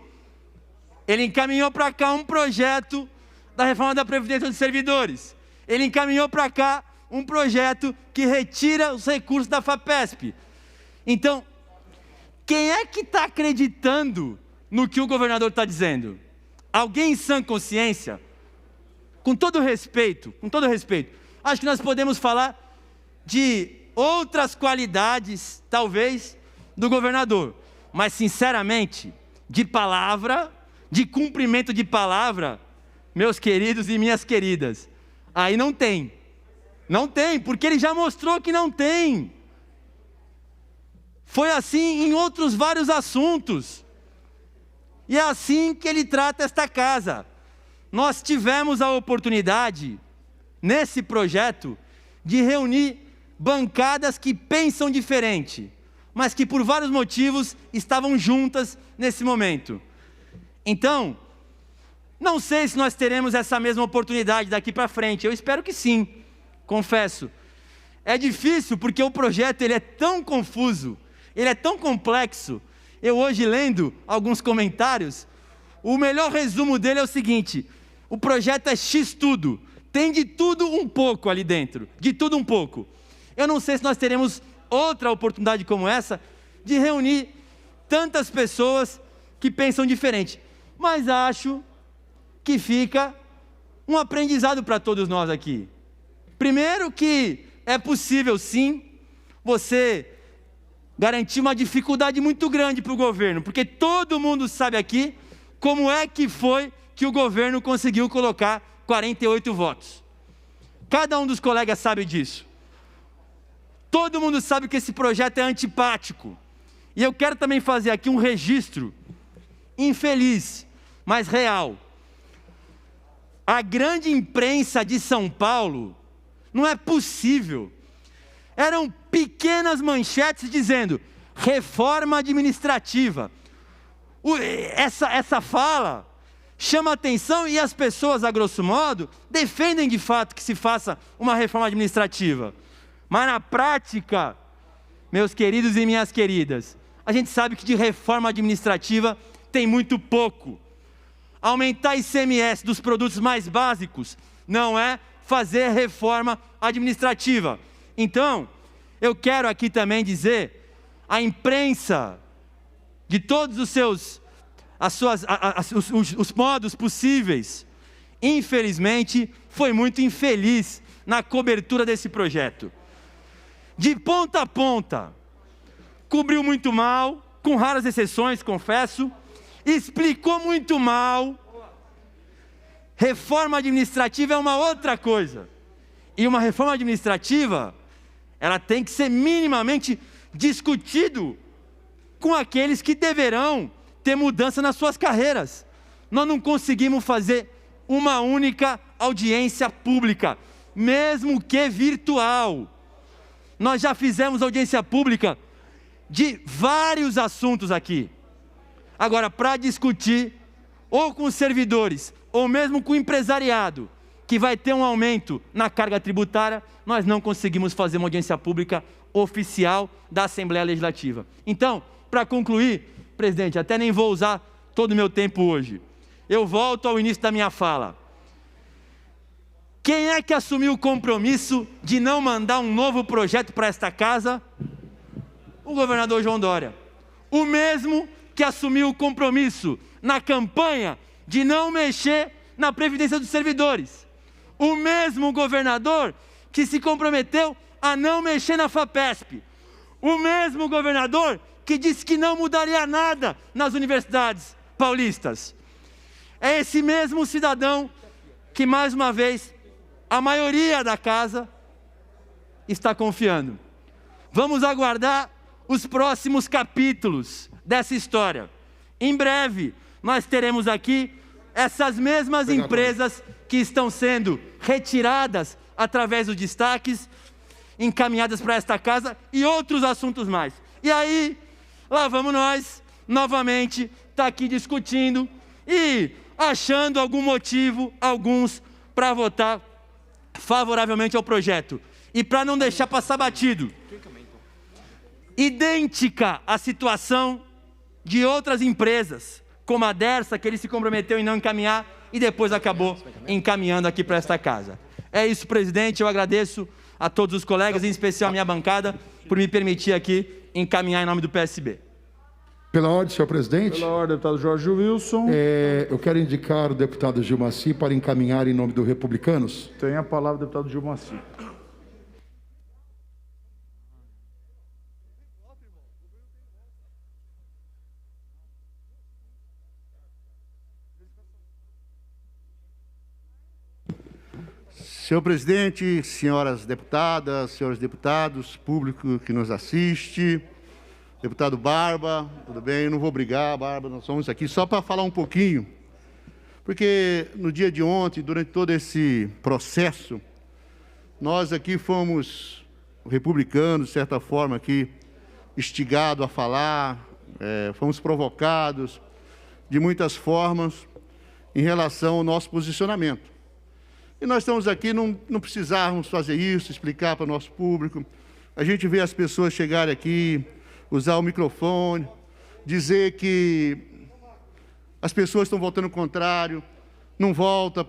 Ele encaminhou para cá um projeto da reforma da Previdência dos servidores. Ele encaminhou para cá um projeto que retira os recursos da FAPESP. Então, quem é que está acreditando no que o governador está dizendo? Alguém em sã consciência? Com todo respeito, acho que nós podemos falar de outras qualidades, talvez, do governador. Mas, sinceramente, de palavra, de cumprimento de palavra, meus queridos e minhas queridas, aí não tem. Não tem, porque ele já mostrou que não tem. Foi assim em outros vários assuntos. E é assim que ele trata esta casa. Nós tivemos a oportunidade, nesse projeto, de reunir bancadas que pensam diferente, mas que por vários motivos estavam juntas nesse momento. Então, não sei se nós teremos essa mesma oportunidade daqui para frente. Eu espero que sim, confesso. É difícil porque o projeto ele é tão confuso, ele é tão complexo. Eu hoje lendo alguns comentários, o melhor resumo dele é o seguinte: o projeto é X tudo, tem de tudo um pouco ali dentro, de tudo um pouco. Eu não sei se nós teremos outra oportunidade como essa, de reunir tantas pessoas que pensam diferente, mas acho que fica um aprendizado para todos nós aqui. Primeiro que é possível sim, você garantir uma dificuldade muito grande para o governo, porque todo mundo sabe aqui como é que foi que o governo conseguiu colocar 48 votos. Cada um dos colegas sabe disso. Todo mundo sabe que esse projeto é antipático. E eu quero também fazer aqui um registro infeliz, mas real. A grande imprensa de São Paulo, não é possível. Eram pequenas manchetes dizendo reforma administrativa. Essa fala chama atenção e as pessoas, a grosso modo, defendem de fato que se faça uma reforma administrativa. Mas na prática, meus queridos e minhas queridas, a gente sabe que de reforma administrativa tem muito pouco. Aumentar ICMS dos produtos mais básicos não é fazer reforma administrativa. Então, eu quero aqui também dizer, a imprensa, de todos os modos possíveis, infelizmente, foi muito infeliz na cobertura desse projeto. De ponta a ponta, cobriu muito mal, com raras exceções, confesso, explicou muito mal. Reforma administrativa é uma outra coisa. E uma reforma administrativa, ela tem que ser minimamente discutido com aqueles que deverão ter mudança nas suas carreiras. Nós não conseguimos fazer uma única audiência pública, mesmo que virtual. Nós já fizemos audiência pública de vários assuntos aqui. Agora, para discutir, ou com os servidores, ou mesmo com o empresariado, que vai ter um aumento na carga tributária, nós não conseguimos fazer uma audiência pública oficial da Assembleia Legislativa. Então, para concluir, presidente, até nem vou usar todo o meu tempo hoje. Eu volto ao início da minha fala. Quem é que assumiu o compromisso de não mandar um novo projeto para esta casa? O governador João Dória. O mesmo que assumiu o compromisso na campanha de não mexer na Previdência dos servidores. O mesmo governador que se comprometeu a não mexer na FAPESP. O mesmo governador que disse que não mudaria nada nas universidades paulistas. É esse mesmo cidadão que, mais uma vez, a maioria da casa está confiando. Vamos aguardar os próximos capítulos dessa história. Em breve, nós teremos aqui essas mesmas empresas que estão sendo retiradas através dos destaques, encaminhadas para esta casa e outros assuntos mais. E aí, lá vamos nós, novamente, tá aqui discutindo e achando algum motivo, alguns, para votar favoravelmente ao projeto. E para não deixar passar batido, idêntica à situação de outras empresas, como a Dersa, que ele se comprometeu em não encaminhar e depois acabou encaminhando aqui para esta casa. É isso, presidente, eu agradeço a todos os colegas, em especial a minha bancada, por me permitir aqui encaminhar em nome do PSB. Pela ordem, senhor presidente. Pela ordem, deputado Jorge Wilson. Eu quero indicar o deputado Gilmaci para encaminhar em nome do Republicanos. Tem a palavra o deputado Gilmaci. Senhor presidente, senhoras deputadas, senhores deputados, público que nos assiste, deputado Barba, tudo bem? Eu não vou brigar, Barba, nós somos aqui só para falar um pouquinho, porque no dia de ontem, durante todo esse processo, nós aqui fomos republicanos, de certa forma, aqui, instigados a falar, fomos provocados de muitas formas em relação ao nosso posicionamento. E nós estamos aqui, não precisarmos fazer isso, explicar para o nosso público. A gente vê as pessoas chegarem aqui, usar o microfone, dizer que as pessoas estão votando contrário, não volta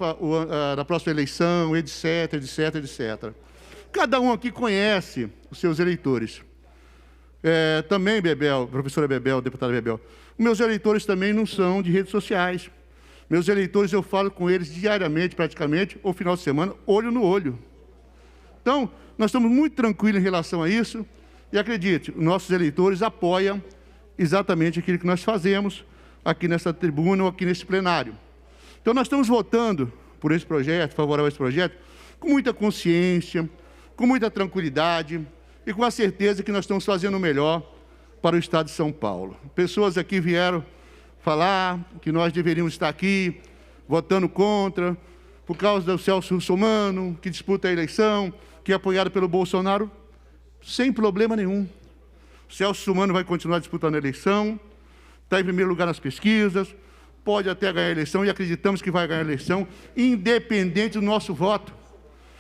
na próxima eleição, etc, etc, etc. Cada um aqui conhece os seus eleitores. Também, Bebel, professora Bebel, deputada Bebel, meus eleitores também não são de redes sociais. Meus eleitores, eu falo com eles diariamente, praticamente, ou final de semana, olho no olho. Então, nós estamos muito tranquilos em relação a isso, e acredite, nossos eleitores apoiam exatamente aquilo que nós fazemos aqui nessa tribuna ou aqui nesse plenário. Então, nós estamos votando por esse projeto, favorável a esse projeto, com muita consciência, com muita tranquilidade e com a certeza que nós estamos fazendo o melhor para o Estado de São Paulo. Pessoas aqui vieram falar que nós deveríamos estar aqui votando contra, por causa do Celso Russomano, que disputa a eleição, que é apoiado pelo Bolsonaro, sem problema nenhum. O Celso Russomano vai continuar disputando a eleição, está em primeiro lugar nas pesquisas, pode até ganhar a eleição, e acreditamos que vai ganhar a eleição, independente do nosso voto.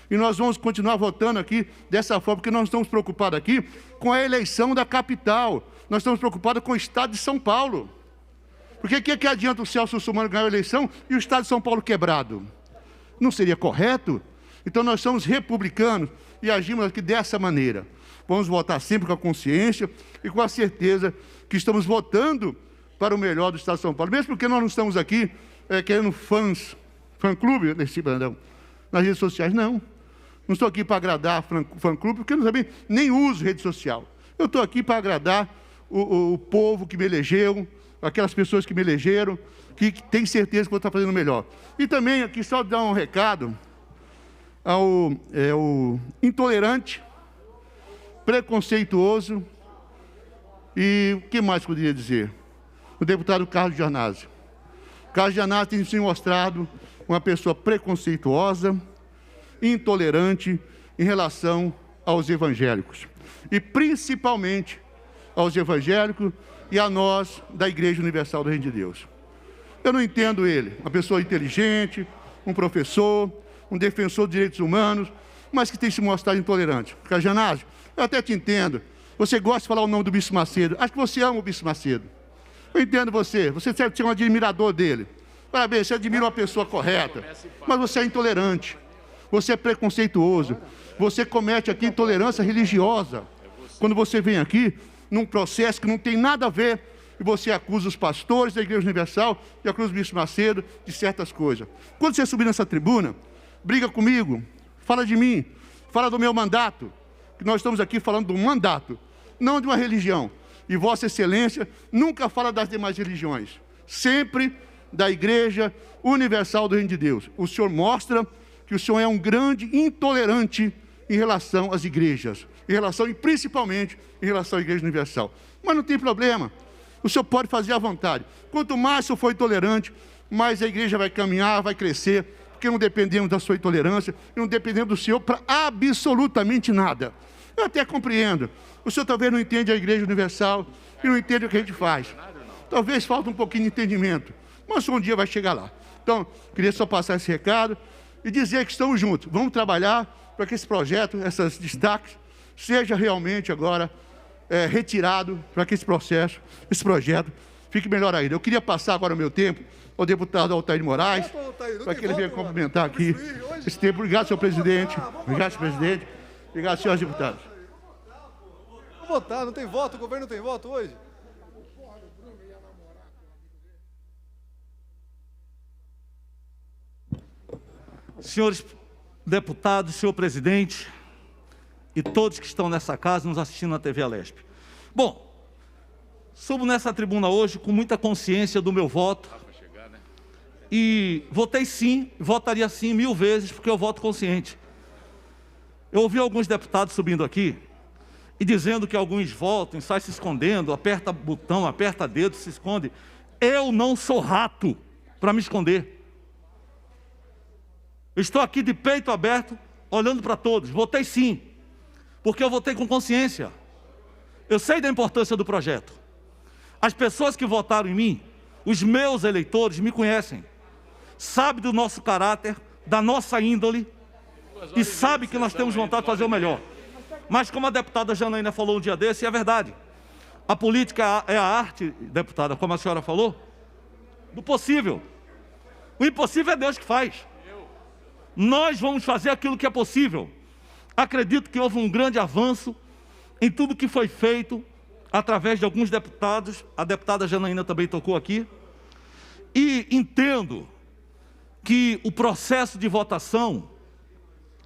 E nós vamos continuar votando aqui dessa forma, porque nós não estamos preocupados aqui com a eleição da capital, nós estamos preocupados com o Estado de São Paulo. Porque o que adianta o Celso Russomano ganhar a eleição e o Estado de São Paulo quebrado? Não seria correto? Então nós somos republicanos e agimos aqui dessa maneira. Vamos votar sempre com a consciência e com a certeza que estamos votando para o melhor do Estado de São Paulo. Mesmo porque nós não estamos aqui querendo fã-clube nas redes sociais, não. Não estou aqui para agradar fã-clube, porque eu também nem uso rede social. Eu estou aqui para agradar o povo que me elegeu, aquelas pessoas que me elegeram, que têm certeza que vou estar fazendo melhor. E também aqui só dar um recado ao intolerante, preconceituoso e o que mais poderia dizer? O deputado Carlos Gianazzi. Carlos Gianazzi tem se mostrado uma pessoa preconceituosa, intolerante em relação aos evangélicos. E principalmente aos evangélicos e a nós da Igreja Universal do Reino de Deus. Eu não entendo ele, uma pessoa inteligente, um professor, um defensor de direitos humanos, mas que tem se mostrado intolerante. Carlos Gianazzi, eu até te entendo. Você gosta de falar o nome do Bispo Macedo. Acho que você ama o Bispo Macedo. Eu entendo você deve ser um admirador dele. Parabéns, você admira uma pessoa correta, mas você é intolerante, você é preconceituoso, você comete aqui intolerância religiosa. Quando você vem aqui num processo que não tem nada a ver, e você acusa os pastores da Igreja Universal e acusa o Bispo Macedo de certas coisas. Quando você subir nessa tribuna, briga comigo, fala de mim, fala do meu mandato, que nós estamos aqui falando do mandato, não de uma religião. E Vossa Excelência nunca fala das demais religiões, sempre da Igreja Universal do Reino de Deus. O senhor mostra que o senhor é um grande intolerante em relação às igrejas, e principalmente em relação à Igreja Universal. Mas não tem problema, o senhor pode fazer à vontade. Quanto mais o senhor for intolerante, mais a igreja vai caminhar, vai crescer, porque não dependemos da sua intolerância, e não dependemos do senhor para absolutamente nada. Eu até compreendo, o senhor talvez não entende a Igreja Universal e não entende o que a gente faz. Talvez falte um pouquinho de entendimento, mas um dia vai chegar lá. Então, queria só passar esse recado e dizer que estamos juntos. Vamos trabalhar para que esse projeto, esses destaques, seja realmente agora retirado, para que esse projeto fique melhor ainda. Eu queria passar agora o meu tempo ao deputado Altair Moraes, para que ele venha complementar aqui esse tempo. Obrigado, senhor presidente. Obrigado, senhor presidente. Obrigado, senhores deputados. Vou votar, não tem voto, o governo não tem voto hoje. Senhores deputados, senhor presidente e todos que estão nessa casa nos assistindo na TV Alesp. Bom, subo nessa tribuna hoje com muita consciência do meu voto e votei sim, votaria sim 1000 vezes porque eu voto consciente. Eu ouvi alguns deputados subindo aqui e dizendo que alguns votam, saem se escondendo, aperta botão, aperta dedo, se esconde. Eu não sou rato para me esconder. Eu estou aqui de peito aberto, olhando para todos. Votei sim, porque eu votei com consciência. Eu sei da importância do projeto. As pessoas que votaram em mim, os meus eleitores, me conhecem. Sabem do nosso caráter, da nossa índole e sabe que nós temos vontade de fazer o melhor. Mas como a deputada Janaína falou um dia desse, e é verdade, a política é a arte, deputada, como a senhora falou, do possível. O impossível é Deus que faz. Nós vamos fazer aquilo que é possível. Acredito que houve um grande avanço em tudo que foi feito através de alguns deputados. A deputada Janaína também tocou aqui. E entendo que o processo de votação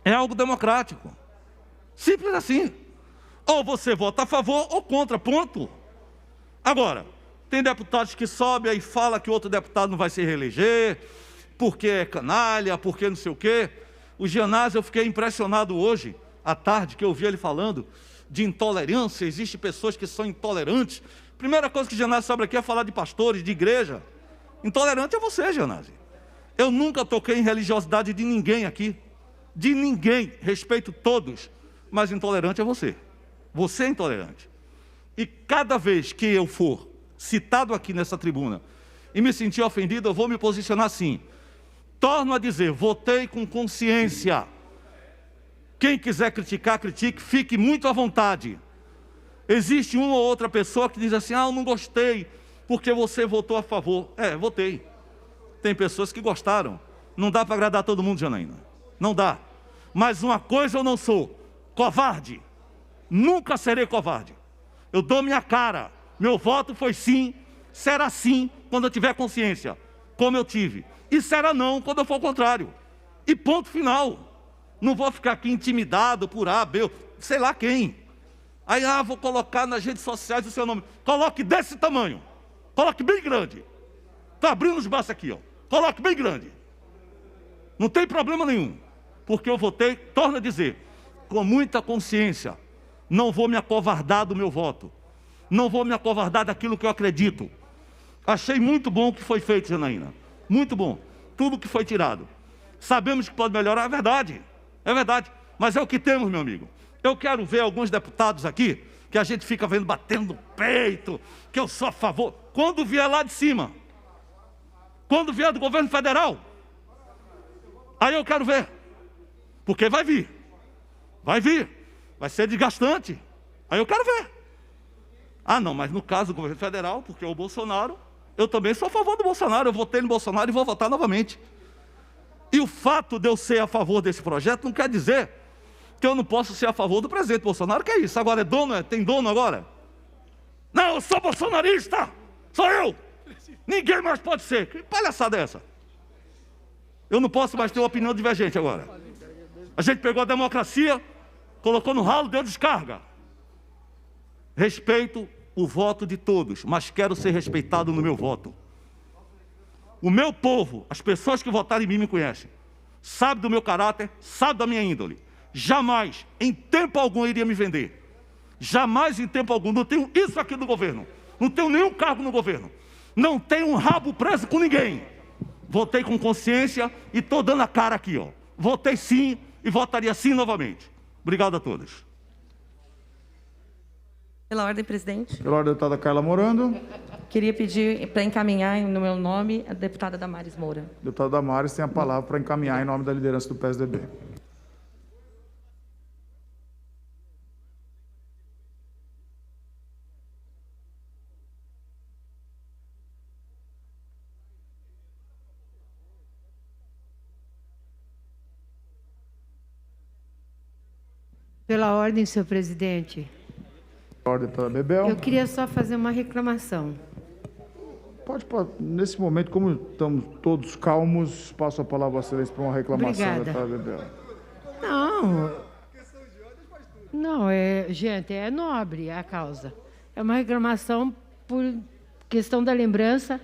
é algo democrático. Simples assim. Ou você vota a favor ou contra, ponto. Agora, tem deputados que sobem e falam que outro deputado não vai se reeleger, porque é canalha, porque não sei o quê. O Gianazzi, eu fiquei impressionado hoje, à tarde, que eu ouvi ele falando de intolerância. Existem pessoas que são intolerantes. Primeira coisa que o Gianazzi sabe aqui é falar de pastores, de igreja. Intolerante é você, Gianazzi. Eu nunca toquei em religiosidade de ninguém aqui. De ninguém. Respeito todos. Mas intolerante é você. Você é intolerante. E cada vez que eu for citado aqui nessa tribuna e me sentir ofendido, eu vou me posicionar assim. Torno a dizer, votei com consciência. Quem quiser criticar, critique, fique muito à vontade. Existe uma ou outra pessoa que diz assim, eu não gostei, porque você votou a favor. Votei. Tem pessoas que gostaram. Não dá para agradar todo mundo, Janaína. Não dá. Mas uma coisa eu não sou, covarde. Nunca serei covarde. Eu dou minha cara. Meu voto foi sim, será sim quando eu tiver consciência, como eu tive. E será não quando eu for o contrário. E ponto final. Não vou ficar aqui intimidado por A, B, sei lá quem. Aí, vou colocar nas redes sociais o seu nome. Coloque desse tamanho. Coloque bem grande. Está abrindo os braços aqui, ó. Coloque bem grande. Não tem problema nenhum. Porque eu votei, torno a dizer, com muita consciência. Não vou me acovardar do meu voto. Não vou me acovardar daquilo que eu acredito. Achei muito bom o que foi feito, Janaína. Muito bom. Tudo que foi tirado. Sabemos que pode melhorar, é verdade. É verdade. Mas é o que temos, meu amigo. Eu quero ver alguns deputados aqui, que a gente fica vendo batendo no peito, que eu sou a favor. Quando vier lá de cima, quando vier do governo federal, aí eu quero ver. Porque vai vir. Vai vir. Vai ser desgastante. Aí eu quero ver. Não, mas no caso do governo federal, porque o Bolsonaro, eu também sou a favor do Bolsonaro. Eu votei no Bolsonaro e vou votar novamente. E o fato de eu ser a favor desse projeto não quer dizer que eu não posso ser a favor do presidente Bolsonaro. Que é isso? Agora é dono? Tem dono agora? Não, eu sou bolsonarista! Sou eu! Ninguém mais pode ser. Que palhaçada é essa? Eu não posso mais ter uma opinião divergente agora. A gente pegou a democracia, colocou no ralo, deu descarga. Respeito o voto de todos, mas quero ser respeitado no meu voto. O meu povo, as pessoas que votaram em mim me conhecem. Sabe do meu caráter, sabe da minha índole. Jamais, em tempo algum, eu iria me vender. Jamais, em tempo algum. Não tenho isso aqui no governo. Não tenho nenhum cargo no governo. Não tenho um rabo preso com ninguém. Votei com consciência e estou dando a cara aqui, ó. Votei sim e votaria sim novamente. Obrigado a todos. Pela ordem, presidente. Pela ordem, deputada Carla Morando. Queria pedir para encaminhar no meu nome a deputada Damares Moura. Deputada Damares tem a palavra para encaminhar em nome da liderança do PSDB. Pela ordem, senhor presidente. Ordem, deputada Bebel. Eu queria só fazer uma reclamação. Pode, nesse momento, como estamos todos calmos, passo a palavra a Vossa Excelência para uma reclamação. Obrigada. Deputada Bebel. Não, gente, é nobre a causa. É uma reclamação por questão da lembrança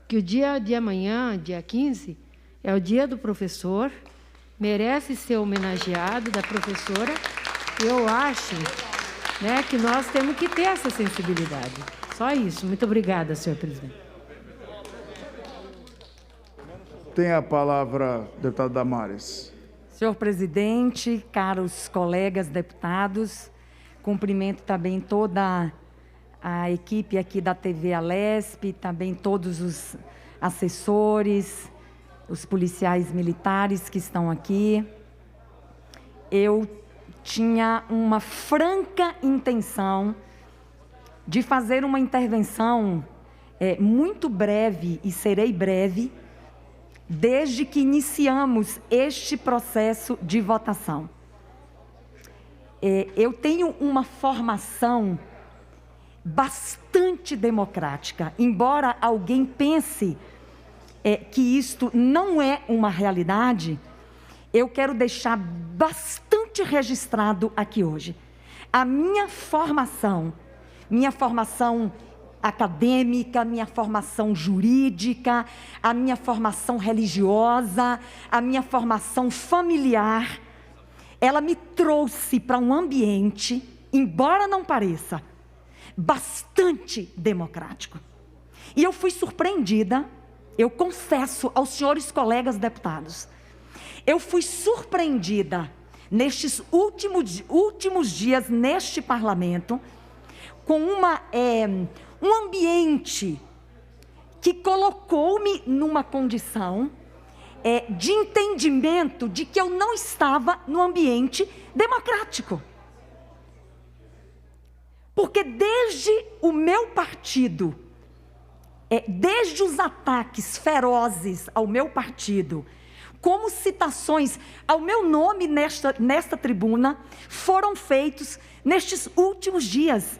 que o dia de amanhã, dia 15, é o dia do professor, merece ser homenageado, da professora. Eu acho, que nós temos que ter essa sensibilidade. Só isso. Muito obrigada, senhor presidente. Tem a palavra, deputada Damares. Senhor presidente, caros colegas deputados, cumprimento também toda a equipe aqui da TV Alesp, também todos os assessores, os policiais militares que estão aqui. Eu tinha uma franca intenção de fazer uma intervenção muito breve, e serei breve, desde que iniciamos este processo de votação. Eu tenho uma formação bastante democrática, embora alguém pense que isto não é uma realidade. Eu quero deixar bastante registrado aqui hoje. A minha formação acadêmica, minha formação jurídica, a minha formação religiosa, a minha formação familiar, ela me trouxe para um ambiente, embora não pareça, bastante democrático. E eu fui surpreendida, eu confesso aos senhores colegas deputados, eu fui surpreendida nestes últimos dias neste parlamento, com um ambiente que colocou-me numa condição de entendimento de que eu não estava no ambiente democrático. Porque desde o meu partido, desde os ataques ferozes ao meu partido, como citações ao meu nome nesta tribuna, foram feitos nestes últimos dias.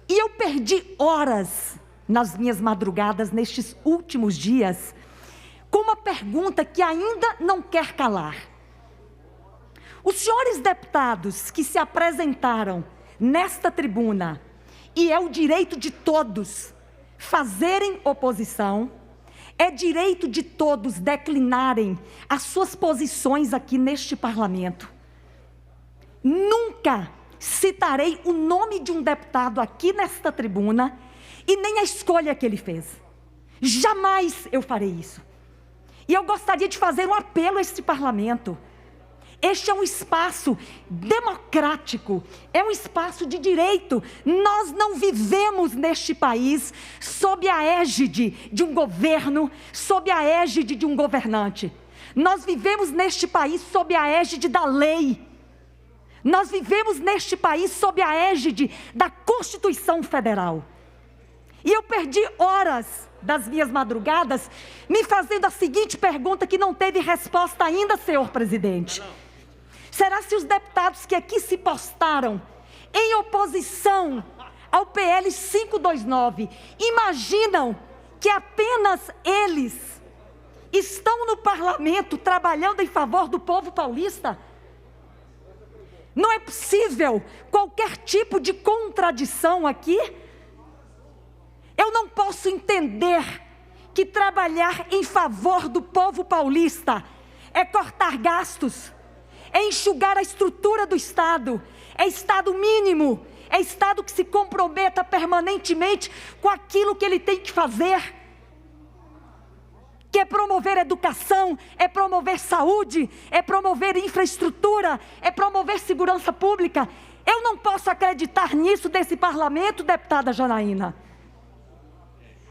E eu perdi horas nas minhas madrugadas, nestes últimos dias, com uma pergunta que ainda não quer calar. Os senhores deputados que se apresentaram nesta tribuna, e é o direito de todos fazerem oposição, é direito de todos declinarem as suas posições aqui neste parlamento. Nunca citarei o nome de um deputado aqui nesta tribuna e nem a escolha que ele fez. Jamais eu farei isso. E eu gostaria de fazer um apelo a este parlamento. Este é um espaço democrático, é um espaço de direito. Nós não vivemos neste país sob a égide de um governo, sob a égide de um governante. Nós vivemos neste país sob a égide da lei. Nós vivemos neste país sob a égide da Constituição Federal. E eu perdi horas das minhas madrugadas me fazendo a seguinte pergunta que não teve resposta ainda, senhor presidente. Será se os deputados que aqui se postaram em oposição ao PL 529 imaginam que apenas eles estão no parlamento trabalhando em favor do povo paulista? Não é possível qualquer tipo de contradição aqui. Eu não posso entender que trabalhar em favor do povo paulista é cortar gastos, é enxugar a estrutura do Estado, é Estado mínimo, é Estado que se comprometa permanentemente com aquilo que ele tem que fazer, que é promover educação, é promover saúde, é promover infraestrutura, é promover segurança pública. Eu não posso acreditar nisso desse parlamento, deputada Janaína.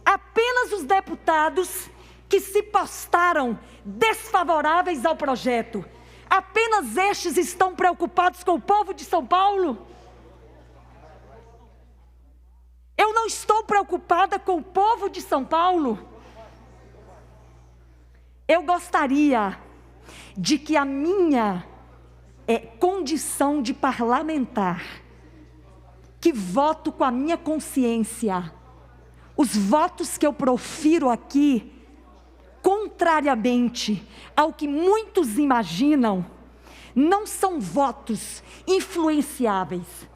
Apenas os deputados que se postaram desfavoráveis ao projeto, apenas estes estão preocupados com o povo de São Paulo? Eu não estou preocupada com o povo de São Paulo. Eu gostaria de que a minha condição de parlamentar, que voto com a minha consciência, os votos que eu profiro aqui, contrariamente ao que muitos imaginam, não são votos influenciáveis.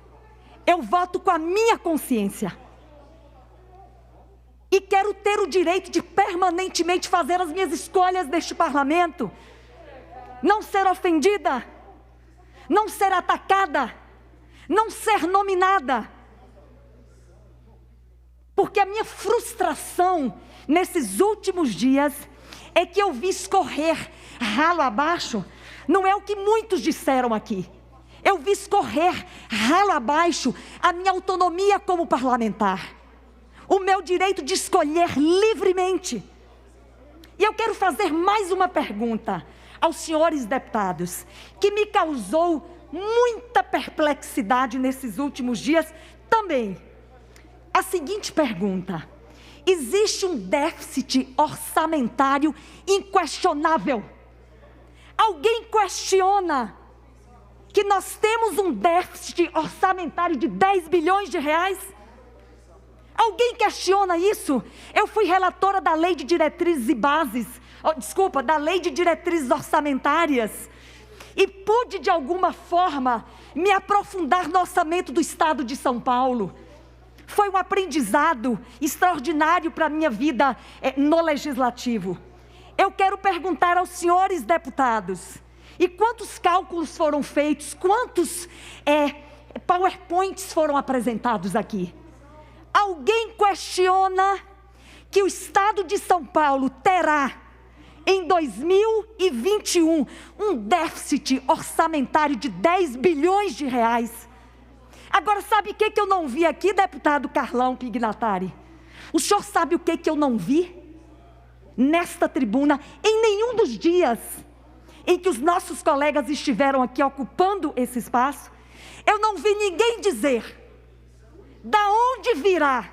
Eu voto com a minha consciência. E quero ter o direito de permanentemente fazer as minhas escolhas neste parlamento. Não ser ofendida, não ser atacada, não ser nominada. Porque a minha frustração nesses últimos dias é que eu vi escorrer ralo abaixo, não é o que muitos disseram aqui. Eu vi escorrer ralo abaixo a minha autonomia como parlamentar, o meu direito de escolher livremente E eu quero fazer mais uma pergunta aos senhores deputados, que me causou muita perplexidade nesses últimos dias também. A seguinte pergunta: existe um déficit orçamentário inquestionável. Alguém questiona que nós temos um déficit orçamentário de 10 bilhões de reais? Alguém questiona isso? Eu fui relatora da Lei de Diretrizes e Bases, da Lei de Diretrizes Orçamentárias, e pude, de alguma forma, me aprofundar no orçamento do Estado de São Paulo. Foi um aprendizado extraordinário para a minha vida no Legislativo. Eu quero perguntar aos senhores deputados, e quantos cálculos foram feitos, quantos PowerPoints foram apresentados aqui? Alguém questiona que o Estado de São Paulo terá, em 2021, um déficit orçamentário de 10 bilhões de reais? Agora, sabe o que eu não vi aqui, deputado Carlão Pignatari? O senhor sabe o que eu não vi? Nesta tribuna, em nenhum dos dias em que os nossos colegas estiveram aqui ocupando esse espaço, eu não vi ninguém dizer da onde virá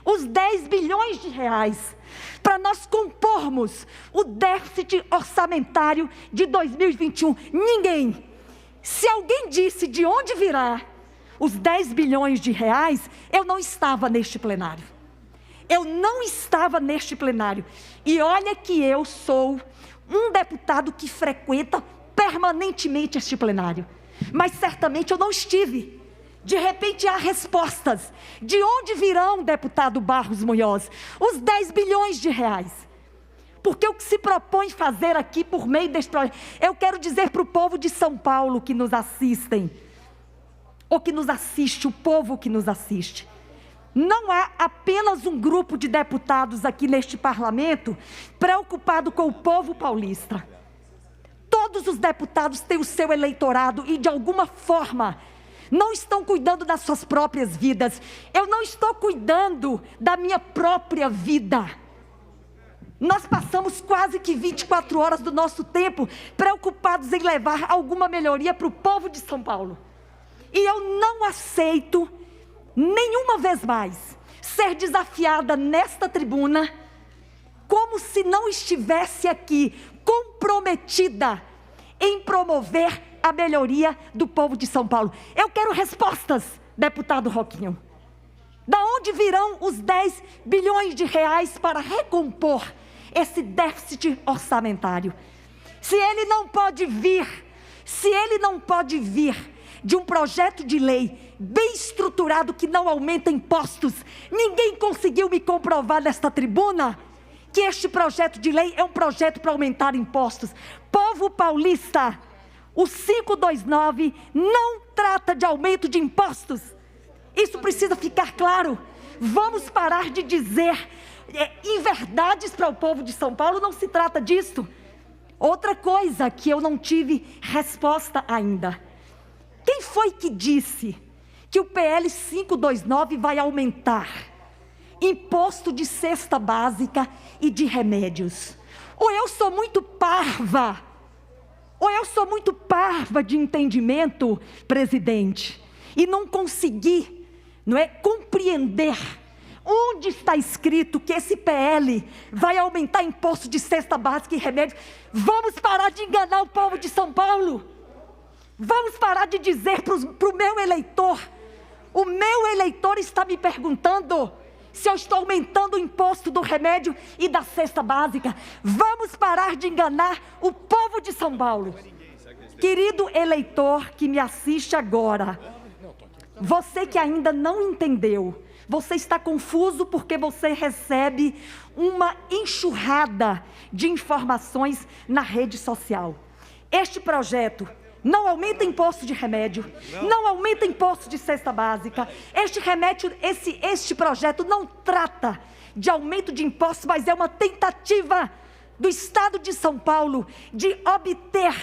os 10 bilhões de reais para nós compormos o déficit orçamentário de 2021. Ninguém. Se alguém disse de onde virá os 10 bilhões de reais, eu não estava neste plenário. Eu não estava neste plenário. E olha que eu sou um deputado que frequenta permanentemente este plenário. Mas certamente eu não estive. De repente há respostas. De onde virão, deputado Barros Munhoz, os 10 bilhões de reais? Porque o que se propõe fazer aqui por meio deste projeto, eu quero dizer para o povo de São Paulo que nos assistem, ou que nos assiste, o povo que nos assiste, não há apenas um grupo de deputados aqui neste parlamento preocupado com o povo paulista. Todos os deputados têm o seu eleitorado e, de alguma forma, não estão cuidando das suas próprias vidas. Eu não estou cuidando da minha própria vida. Nós passamos quase que 24 horas do nosso tempo preocupados em levar alguma melhoria para o povo de São Paulo. E eu não aceito, nenhuma vez mais, ser desafiada nesta tribuna, como se não estivesse aqui comprometida em promover a melhoria do povo de São Paulo. Eu quero respostas, deputado Roquinho. Da onde virão os 10 bilhões de reais para recompor esse déficit orçamentário? Se ele não pode vir de um projeto de lei bem estruturado que não aumenta impostos, ninguém conseguiu me comprovar nesta tribuna que este projeto de lei é um projeto para aumentar impostos. Povo paulista, o 529 não trata de aumento de impostos. Isso precisa ficar claro. Vamos parar de dizer inverdades para o povo de São Paulo, não se trata disso. Outra coisa que eu não tive resposta ainda. Quem foi que disse que o PL 529 vai aumentar imposto de cesta básica e de remédios? Ou eu sou muito parva, de entendimento, presidente, e não consegui, compreender onde está escrito que esse PL vai aumentar imposto de cesta básica e remédios. Vamos parar de enganar o povo de São Paulo. Vamos parar de dizer para o meu eleitor. O meu eleitor está me perguntando se eu estou aumentando o imposto do remédio e da cesta básica. Vamos parar de enganar o povo de São Paulo. Querido eleitor que me assiste agora, você que ainda não entendeu, você está confuso porque você recebe uma enxurrada de informações na rede social. Este projeto não aumenta imposto de remédio, não aumenta imposto de cesta básica. Este projeto não trata de aumento de impostos, mas é uma tentativa do Estado de São Paulo de obter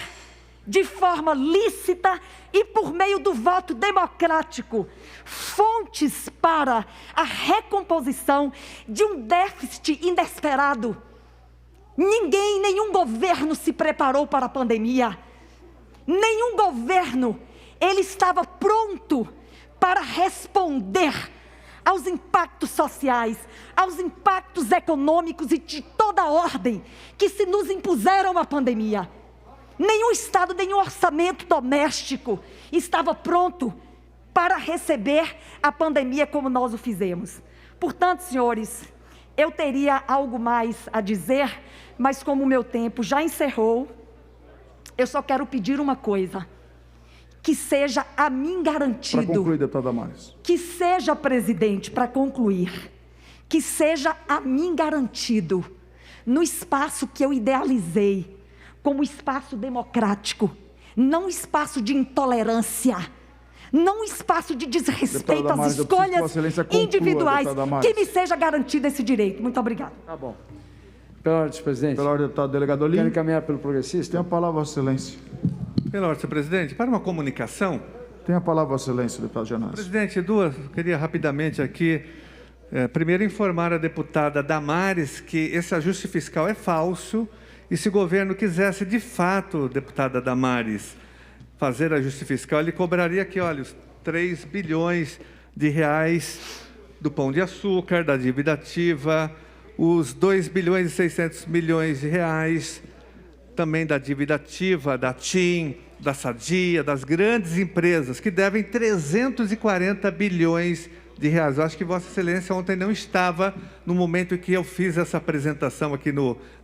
de forma lícita e por meio do voto democrático fontes para a recomposição de um déficit inesperado. Ninguém, nenhum governo se preparou para a pandemia. Nenhum governo, ele estava pronto para responder aos impactos sociais, aos impactos econômicos e de toda a ordem que se nos impuseram a pandemia. Nenhum Estado, nenhum orçamento doméstico estava pronto para receber a pandemia como nós o fizemos. Portanto, senhores, eu teria algo mais a dizer, mas como o meu tempo já encerrou, eu só quero pedir uma coisa: que seja a mim garantido. Para concluir, deputada Damares. Que seja, presidente, para concluir, que seja a mim garantido, no espaço que eu idealizei, como espaço democrático, não espaço de intolerância, não espaço de desrespeito às escolhas individuais, que me seja garantido esse direito. Muito obrigada. Tá bom. Pela ordem, senhor presidente. Pela ordem, deputado delegado Olim. Quero encaminhar pelo progressista. Tem a palavra, Vossa Excelência. Pela ordem, senhor presidente, para uma comunicação. Tem a palavra, Vossa Excelência, deputado Janás. Presidente, queria rapidamente aqui, primeiro informar a deputada Damares que esse ajuste fiscal é falso, e se o governo quisesse de fato, deputada Damares, fazer ajuste fiscal, ele cobraria aqui, olha, os 3 bilhões de reais do Pão de Açúcar, da dívida ativa, os 2 bilhões e 600 milhões de reais também da dívida ativa, da TIM, da Sadia, das grandes empresas, que devem 340 bilhões de reais. Eu acho que Vossa Excelência ontem não estava no momento em que eu fiz essa apresentação aqui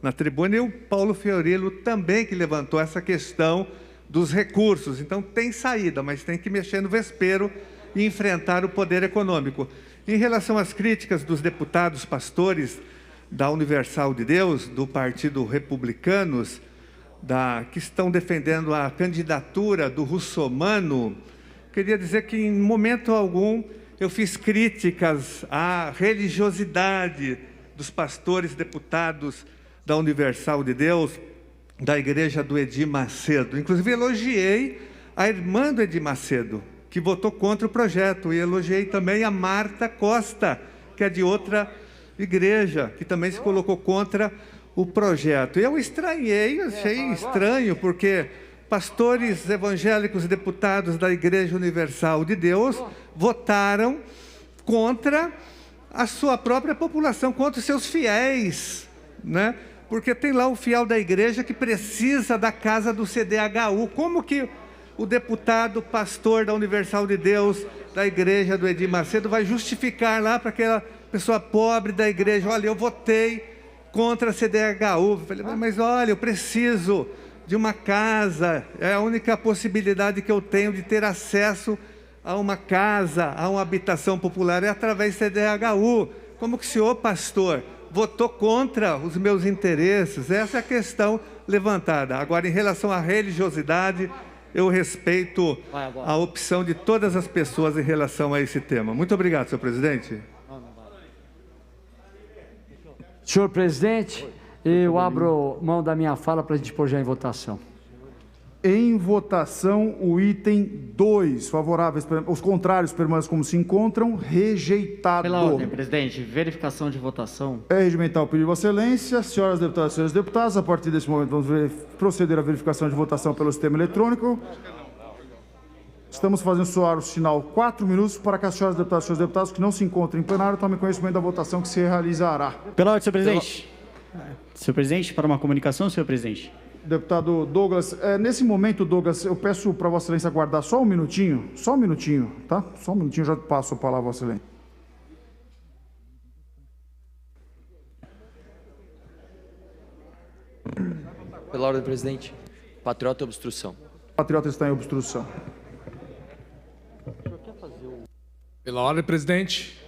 na tribuna, e o Paulo Fiorello também que levantou essa questão dos recursos. Então tem saída, mas tem que mexer no vespeiro e enfrentar o poder econômico. Em relação às críticas dos deputados pastores da Universal de Deus, do Partido Republicanos, que estão defendendo a candidatura do russomano, queria dizer que em momento algum eu fiz críticas à religiosidade dos pastores deputados da Universal de Deus, da igreja do Edir Macedo. Inclusive elogiei a irmã do Edir Macedo, que votou contra o projeto, e elogiei também a Marta Costa, que é de outra igreja, que também se colocou contra o projeto. Eu achei estranho, porque pastores evangélicos e deputados da Igreja Universal de Deus votaram contra a sua própria população, contra os seus fiéis, né? Porque tem lá o fiel da igreja que precisa da casa do CDHU. Como que o deputado pastor da Universal de Deus, da igreja do Edir Macedo, vai justificar lá para aquela pessoa pobre da igreja: olha, eu votei contra a CDHU. Eu falei, mas olha, eu preciso de uma casa, é a única possibilidade que eu tenho de ter acesso a uma casa, a uma habitação popular, é através do CDHU. Como que o senhor, pastor, votou contra os meus interesses? Essa é a questão levantada. Agora, em relação à religiosidade, eu respeito a opção de todas as pessoas em relação a esse tema. Muito obrigado, senhor presidente. Senhor presidente, eu abro mão da minha fala para a gente pôr já em votação. Em votação, o item 2. Favoráveis, os contrários permanecem como se encontram. Rejeitado. Pela ordem, presidente, verificação de votação. É regimental o pedido de Vossa Excelência. Senhoras deputadas e senhores deputados, a partir desse momento vamos proceder à verificação de votação pelo sistema eletrônico. Estamos fazendo soar o sinal 4 minutos para que as senhoras deputadas e senhores deputados que não se encontram em plenário tomem conhecimento da votação que se realizará. Pela ordem, senhor presidente. Senhor presidente, para uma comunicação, senhor presidente. Deputado Douglas, nesse momento, Douglas, eu peço para Vossa Excelência aguardar só um minutinho, tá? Só um minutinho, já passo a palavra a Vossa Excelência. Pela ordem, presidente. Patriota e obstrução. Patriota está em obstrução. Pela ordem, presidente.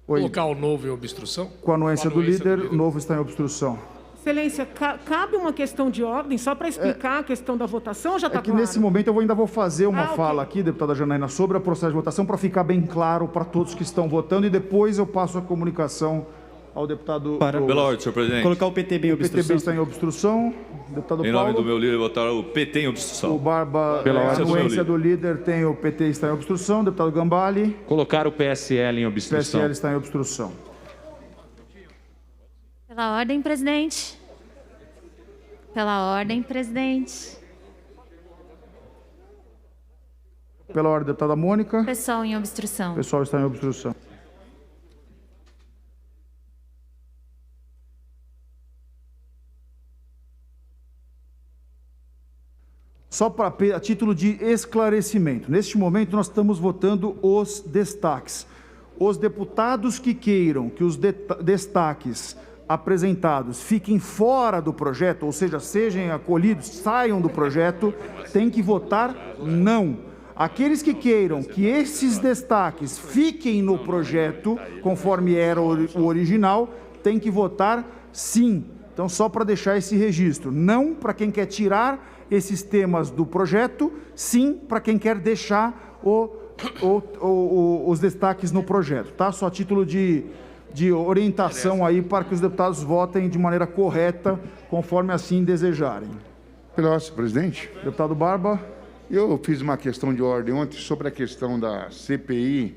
Oi. Colocar o novo em obstrução. Com a anuência do líder, o novo está em obstrução. Excelência, cabe uma questão de ordem, só para explicar a questão da votação, já está claro? Nesse momento eu ainda vou fazer uma fala aqui, deputada Janaína, sobre a processo de votação, para ficar bem claro para todos que estão votando, e depois eu passo a comunicação ao deputado... Pela ordem, senhor presidente. Colocar o PTB em obstrução. O PTB está em obstrução. Deputado em Paulo. nome do meu líder, votar o PT em obstrução. O Barba, a anuência do líder, tem o PT está em obstrução. Deputado Gambale. Colocar o PSL em obstrução. PSL está em obstrução. Pela ordem, presidente. Pela ordem, presidente. Pela ordem, deputada Mônica. Pessoal em obstrução. O pessoal está em obstrução. Só a título de esclarecimento, neste momento nós estamos votando os destaques. Os deputados que queiram que os destaques apresentados fiquem fora do projeto, ou seja, sejam acolhidos, saiam do projeto, têm que votar não. Aqueles que queiram que esses destaques fiquem no projeto, conforme era o original, têm que votar sim. Então, só para deixar esse registro, não para quem quer tirar esses temas do projeto, sim para quem quer deixar os destaques no projeto, tá? Só a título de orientação aí para que os deputados votem de maneira correta, conforme assim desejarem. Pela ordem, senhor presidente. Deputado Barba. Eu fiz uma questão de ordem ontem sobre a questão da CPI,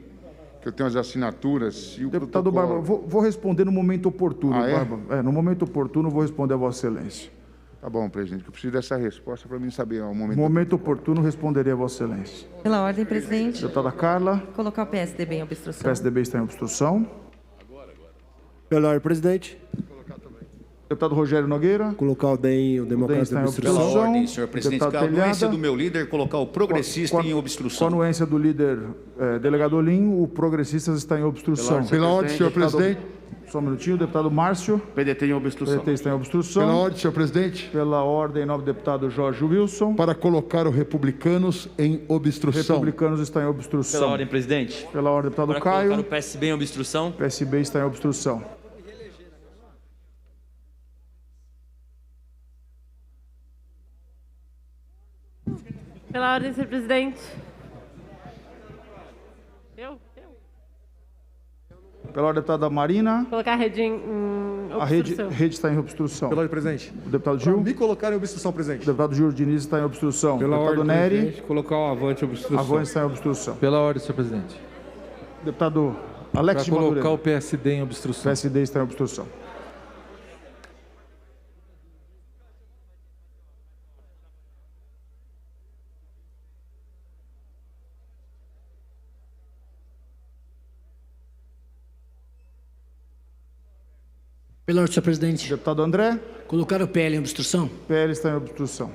que eu tenho as assinaturas e o Deputado protocolo. Barba, vou responder no momento oportuno, é? Barba. No momento oportuno vou responder a Vossa Excelência. Tá bom, presidente, que eu preciso dessa resposta para mim saber o momento. No momento oportuno responderei a Vossa Excelência. Pela ordem, presidente. Deputada Carla. Colocar o PSDB em obstrução. O PSDB está em obstrução. Pela ordem, presidente. Deputado Rogério Nogueira. Colocar o DEM, o Democrata em obstrução. Pela ordem, senhor presidente, com a Deputado anuência Telhada. do meu líder, colocar o progressista em Com obstrução. a anuência do líder delegado Olim, o Progressistas está em obstrução. Pela ordem, senhor presidente. Só um minutinho, deputado Márcio. PDT em obstrução. PDT está em obstrução. Pela ordem, senhor presidente. Pela ordem, em nome do deputado Jorge Wilson. Para colocar o Republicanos em obstrução. Republicanos está em obstrução. Pela ordem, presidente. Pela ordem, deputado Para Caio. colocar o PSB em obstrução. PSB está em obstrução. Pela ordem, senhor presidente. Pela ordem, deputada Marina. Colocar a rede em A obstrução. rede está em obstrução. Pela ordem, presidente. O deputado Gil. Me colocar em obstrução, presidente. O deputado Gil Diniz está em obstrução. Pela deputado ordem, Nery. presidente, colocar o Avante em obstrução. Avante está em obstrução. Pela ordem, senhor presidente. Deputado Alex de Para Madureira. colocar o PSD em obstrução. PSD está em obstrução. Pela ordem, senhor presidente. Deputado André. Colocar o PL em obstrução. PL está em obstrução.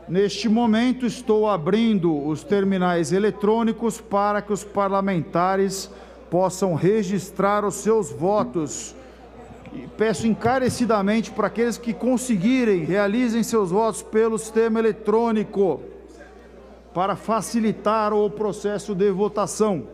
Neste momento, estou abrindo os terminais eletrônicos para que os parlamentares possam registrar os seus votos. E peço encarecidamente para aqueles que conseguirem, realizem seus votos pelo sistema eletrônico, para facilitar o processo de votação.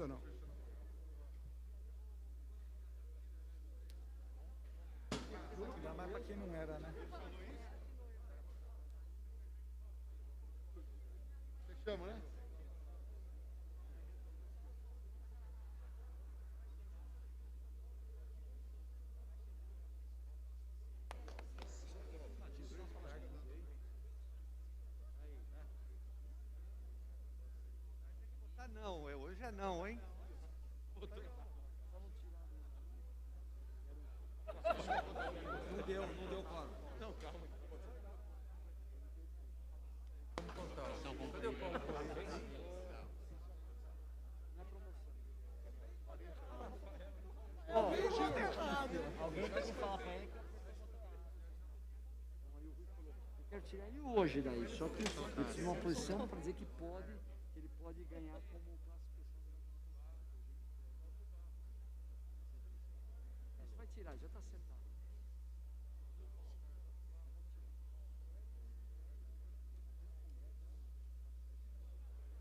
Não. Não, hoje é não, hein? Não deu, claro. Não, calma. Cadê o Paulo? Alguém tem que falar pra ele. Eu quero tirar ele hoje daí, só que ele precisa de uma posição para dizer que ele pode ganhar como classificação. Isso vai tirar, já está acertado.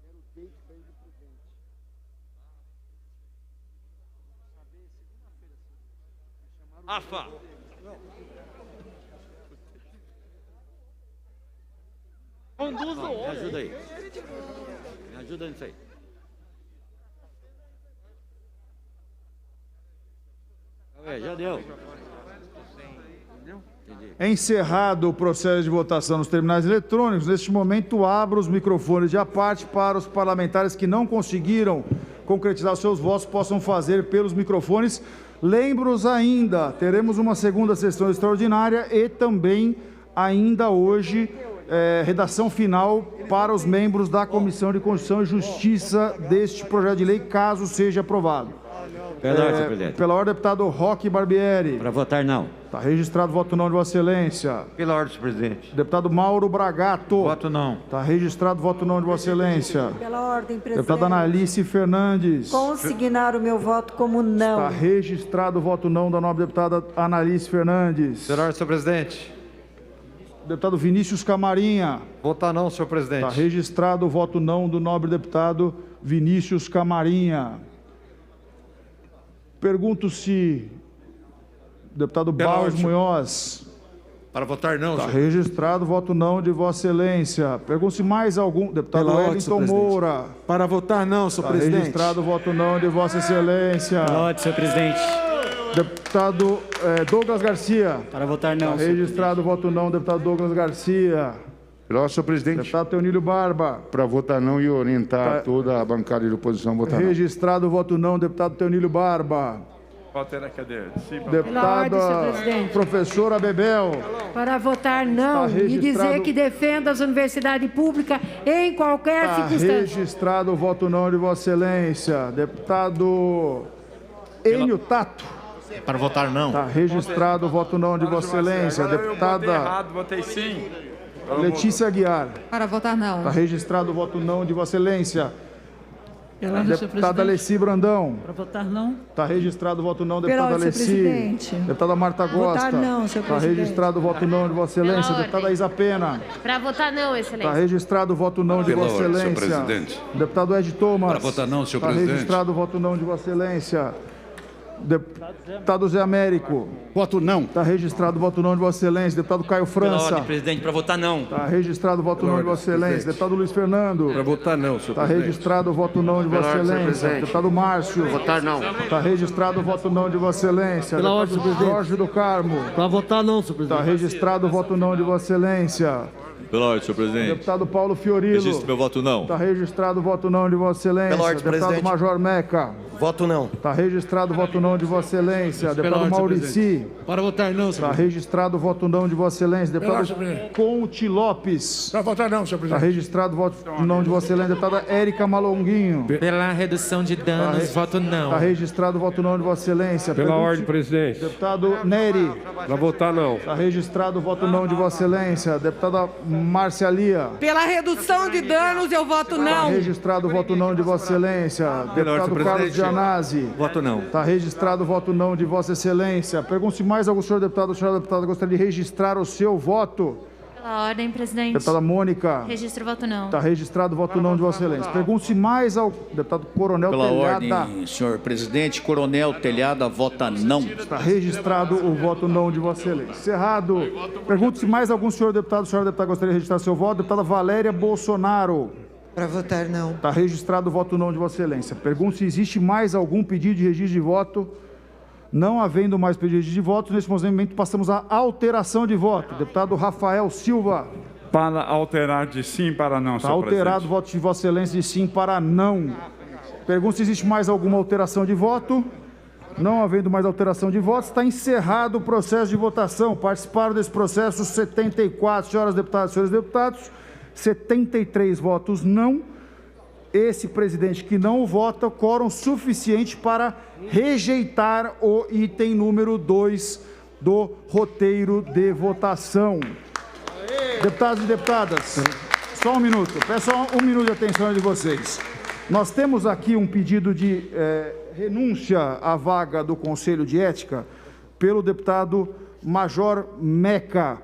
Quero o date para ele pro dente. Vamos saber segunda-feira. Afa! Conduza o Me ajuda aí. Me ajuda nisso aí. Já deu. Encerrado o processo de votação nos terminais eletrônicos, neste momento abro os microfones de à parte para os parlamentares que não conseguiram concretizar os seus votos, possam fazer pelos microfones. Lembro-os ainda, teremos uma segunda sessão extraordinária e também ainda hoje redação final para os membros da Comissão de Constituição e Justiça deste projeto de lei, caso seja aprovado. Pela ordem, senhor presidente. Pela ordem, deputado Roque Barbieri. Para votar não. Está registrado o voto não de Vossa Excelência. Pela ordem, senhor presidente. Deputado Mauro Bragato. Voto não. Está registrado o voto não de Vossa Excelência. Pela ordem, presidente. Deputada Analice Fernandes. Consignar o meu voto como não. Está registrado o voto não da nobre deputada Analice Fernandes. Pela ordem, senhor presidente. Deputado Vinícius Camarinha. Votar não, senhor presidente. Está registrado o voto não do nobre deputado Vinícius Camarinha. Pergunto se deputado Barros Munhoz. Para votar não, Está senhor. registrado o voto não de Vossa Excelência. Pergunto se mais algum. Deputado Wellington Moura. Para votar não, senhor Está presidente. registrado o voto não de Vossa Excelência. Pela ordem, senhor presidente. Deputado Douglas Garcia. Para votar não. Está registrado o voto não, deputado Douglas Garcia. Pela ordem, senhor presidente. Deputado Teonílio Barba. Para votar não e orientar toda a bancada de oposição a votar não. Registrado o voto não, deputado Teonílio Barba. Vote na cadeira. Deputada professora Bebel. Para votar não e dizer que defenda as universidades públicas em qualquer Está circunstância. registrado o voto não de Vossa Excelência. Deputado Enio Tato. Para votar não. Está registrado o voto não de Vossa Excelência. Deputada votei sim. Letícia Aguiar. Para votar não. Está registrado o voto não de Vossa Excelência. Pela ordem, senhor Deputada presidente. Alessi Brandão. Para votar não. Está registrado o voto não, Pela deputada ordem, senhor Alessi. presidente. Deputada Marta Costa. Votar não, senhor Está presidente. registrado o voto não de Vossa Excelência. Pela Deputada ordem. Isa Pena. Para votar não, Está Excelência. registrado o voto não de Pela Vossa ordem, senhor Excelência. presidente. Deputado Ed Thomas. Para votar não, senhor Está presidente. registrado o voto não de Vossa Excelência. Deputado Zé Américo. Voto não. Está registrado o voto não de Vossa Excelência. Deputado Caio Pela França. ordem, presidente, para votar não. Está registrado o voto não de Vossa Excelência. Deputado Luiz Fernando. Para votar não, senhor Está presidente. registrado o voto não de Vossa ordem, senhor Excelência. presidente. Deputado Márcio. Votar não. Está registrado o voto não de Vossa Excelência. Pela ordem, Deputado senhor presidente. Jorge do Carmo. Para votar não, senhor Está presidente. registrado o voto não de Vossa Excelência. Pela ordem, senhor presidente. Deputado Paulo Fiorilo. Registro meu voto não. Está registrado o voto não de Vossa Excelência. Pela ordem, Deputado presidente. Major Meca. Voto não. Está registrado o voto não de Vossa Excelência. Pela Deputado ordem, senhor Maurici. presidente. Para votar não, senhor Está presidente. registrado o voto não de Vossa Excelência. Pela ordem, Deputado senhor presidente. Conte Lopes. Para votar não, senhor Está presidente. registrado o voto não de Vossa Excelência. Deputada Érica Malonguinho. Pela redução de danos, voto não. Está registrado o voto não de Vossa Excelência. Pela Pergunte- ordem, presidente. Deputado Neri. Para votar não. Está registrado o voto não de Vossa Excelência. Deputada Márcia Lia. Pela redução de danos, eu voto Está não. registrado o voto não de Vossa Excelência. Deputado Carlos Gianazzi. Voto não. Está registrado o voto não de Vossa Excelência. Pergunto se mais algum senhor deputado ou senhora deputada gostaria de registrar o seu voto Pela ordem, presidente. Deputada Mônica. Registro o voto não. Está registrado o voto não de Vossa Excelência. Pergunto-se mais ao deputado Coronel Pela Telhada. ordem, senhor presidente, Coronel Telhada vota não. Está registrado o voto não de Vossa Excelência. Encerrado. Pergunto-se mais algum senhor deputado gostaria de registrar seu voto. Deputada Valéria Bolsonaro. Para votar não. Está registrado o voto não de Vossa Excelência. Pergunto se existe mais algum pedido de registro de voto. Não havendo mais pedido de voto, nesse momento passamos à alteração de voto. Deputado Rafael Silva. Para alterar de sim para não, Está senhor alterado o presidente. voto de Vossa Excelência de sim para não. Pergunto se existe mais alguma alteração de voto. Não havendo mais alteração de voto, está encerrado o processo de votação. Participaram desse processo 74 senhoras deputadas e senhores deputados, 73 votos não. Esse presidente que não vota, quórum suficiente para rejeitar o item número 2 do roteiro de votação. Deputados e deputadas, só um minuto. Peço só um minuto de atenção de vocês. Nós temos aqui um pedido de renúncia à vaga do Conselho de Ética pelo deputado Major Meca.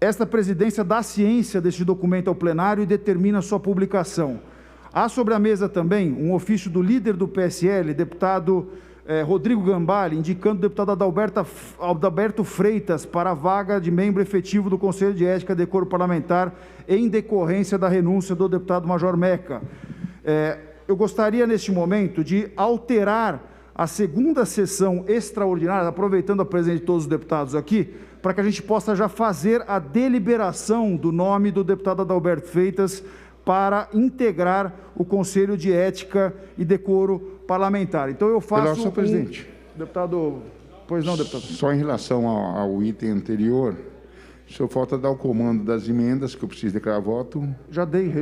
Esta presidência dá ciência deste documento ao plenário e determina sua publicação. Há sobre a mesa também um ofício do líder do PSL, deputado Rodrigo Gambale, indicando o deputado Adalberto Freitas para a vaga de membro efetivo do Conselho de Ética e Decoro Parlamentar em decorrência da renúncia do deputado Major Meca. Eu gostaria, neste momento, de alterar a segunda sessão extraordinária, aproveitando a presença de todos os deputados aqui, para que a gente possa já fazer a deliberação do nome do deputado Adalberto Freitas para integrar o Conselho de Ética e Decoro Parlamentar. Então eu faço... Senhor presidente. Deputado... Pois não, deputado. Só em relação ao item anterior, o senhor falta dar o comando das emendas, que eu preciso declarar voto. Já dei.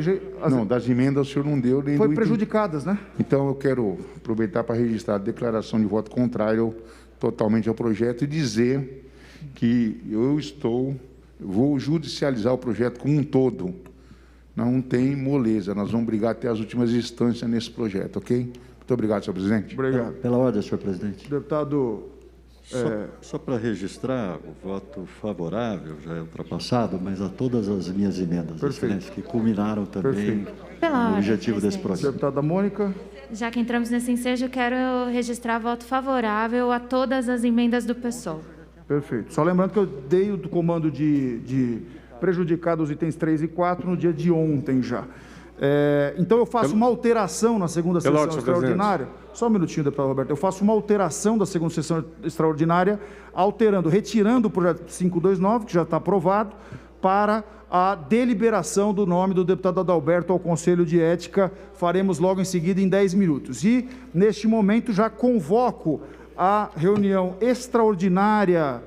Não, das emendas o senhor não deu. Nem Foi do item. prejudicadas, né? Então eu quero aproveitar para registrar a declaração de voto contrário totalmente ao projeto e dizer que vou judicializar o projeto como um todo. Não tem moleza, nós vamos brigar até as últimas instâncias nesse projeto, ok? Muito obrigado, senhor presidente. Obrigado. Pela ordem, senhor presidente. Deputado... Só para registrar, o voto favorável já é ultrapassado, mas a todas as minhas emendas, excelência, que culminaram também Pela no ordem, objetivo desse presidente. projeto. Deputada Mônica. Já que entramos nesse ensejo, eu quero registrar voto favorável a todas as emendas do PSOL. Perfeito. Só lembrando que eu dei o comando de prejudicar os itens 3 e 4 no dia de ontem já. Então eu faço uma alteração na segunda sessão extraordinária. Só um minutinho, deputado Roberto. Eu faço uma alteração da segunda sessão extraordinária, retirando o projeto 529, que já está aprovado, para a deliberação do nome do deputado Adalberto ao Conselho de Ética. Faremos logo em seguida, em 10 minutos. E, neste momento, já convoco a reunião extraordinária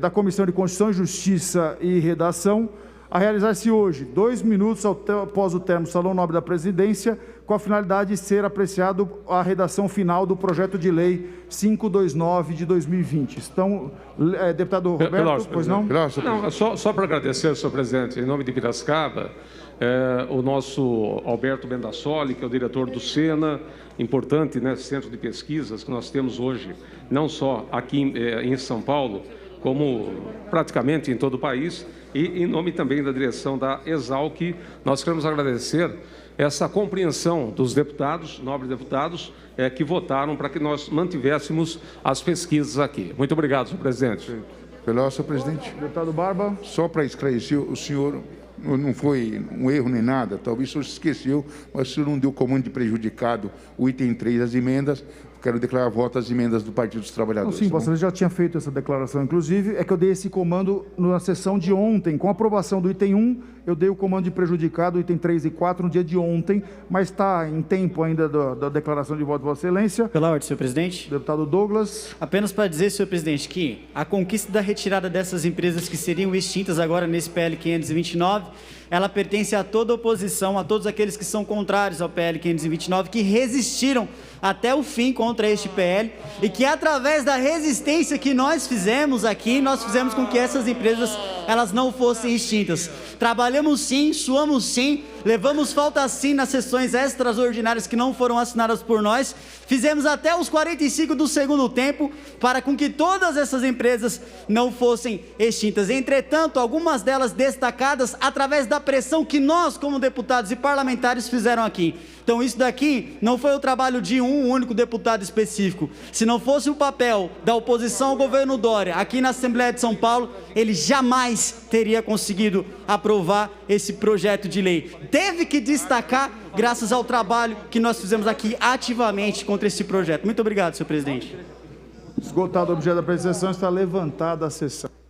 da Comissão de Constituição, Justiça e Redação, a realizar-se hoje, 2 minutos após o término do Salão Nobre da Presidência, com a finalidade de ser apreciado a redação final do projeto de lei 529 de 2020. Então, deputado Roberto, pois não? Não, só para agradecer, senhor presidente, em nome de Piracicaba, o nosso Alberto Bendassoli, que é o diretor do SENA, importante, né, centro de pesquisas que nós temos hoje, não só aqui em São Paulo, como praticamente em todo o país, e em nome também da direção da Exalc, nós queremos agradecer essa compreensão dos deputados, nobres deputados, que votaram para que nós mantivéssemos as pesquisas aqui. Muito obrigado, senhor presidente. Pelo senhor presidente. Deputado Barba. Só para esclarecer, o senhor não foi um erro nem nada, talvez o senhor se esqueceu, mas o senhor não deu comando de prejudicado o item 3 das emendas. Quero declarar voto às emendas do Partido dos Trabalhadores. Sim, Vossa Excelência já tinha feito essa declaração, inclusive, é que eu dei esse comando na sessão de ontem, com a aprovação do item 1, eu dei o comando de prejudicado, item 3 e 4, no dia de ontem, mas está em tempo ainda da declaração de voto de Vossa Excelência. Pela ordem, senhor presidente. Deputado Douglas. Apenas para dizer, senhor presidente, que a conquista da retirada dessas empresas que seriam extintas agora nesse PL 529, ela pertence a toda a oposição, a todos aqueles que são contrários ao PL 529, que resistiram até o fim contra este PL, e que através da resistência que nós fizemos aqui, nós fizemos com que essas empresas elas não fossem extintas. Trabalhamos sim, suamos sim, levamos falta sim nas sessões extraordinárias que não foram assinadas por nós, fizemos até os 45 do segundo tempo para com que todas essas empresas não fossem extintas. Entretanto, algumas delas destacadas através da pressão que nós, como deputados e parlamentares, fizeram aqui. Então isso daqui não foi o trabalho de um único deputado específico. Se não fosse o papel da oposição ao governo Dória aqui na Assembleia de São Paulo, ele jamais teria conseguido aprovar esse projeto de lei. Teve que destacar graças ao trabalho que nós fizemos aqui ativamente contra esse projeto. Muito obrigado, senhor presidente. Esgotado o objeto da apreciação, está levantada a sessão.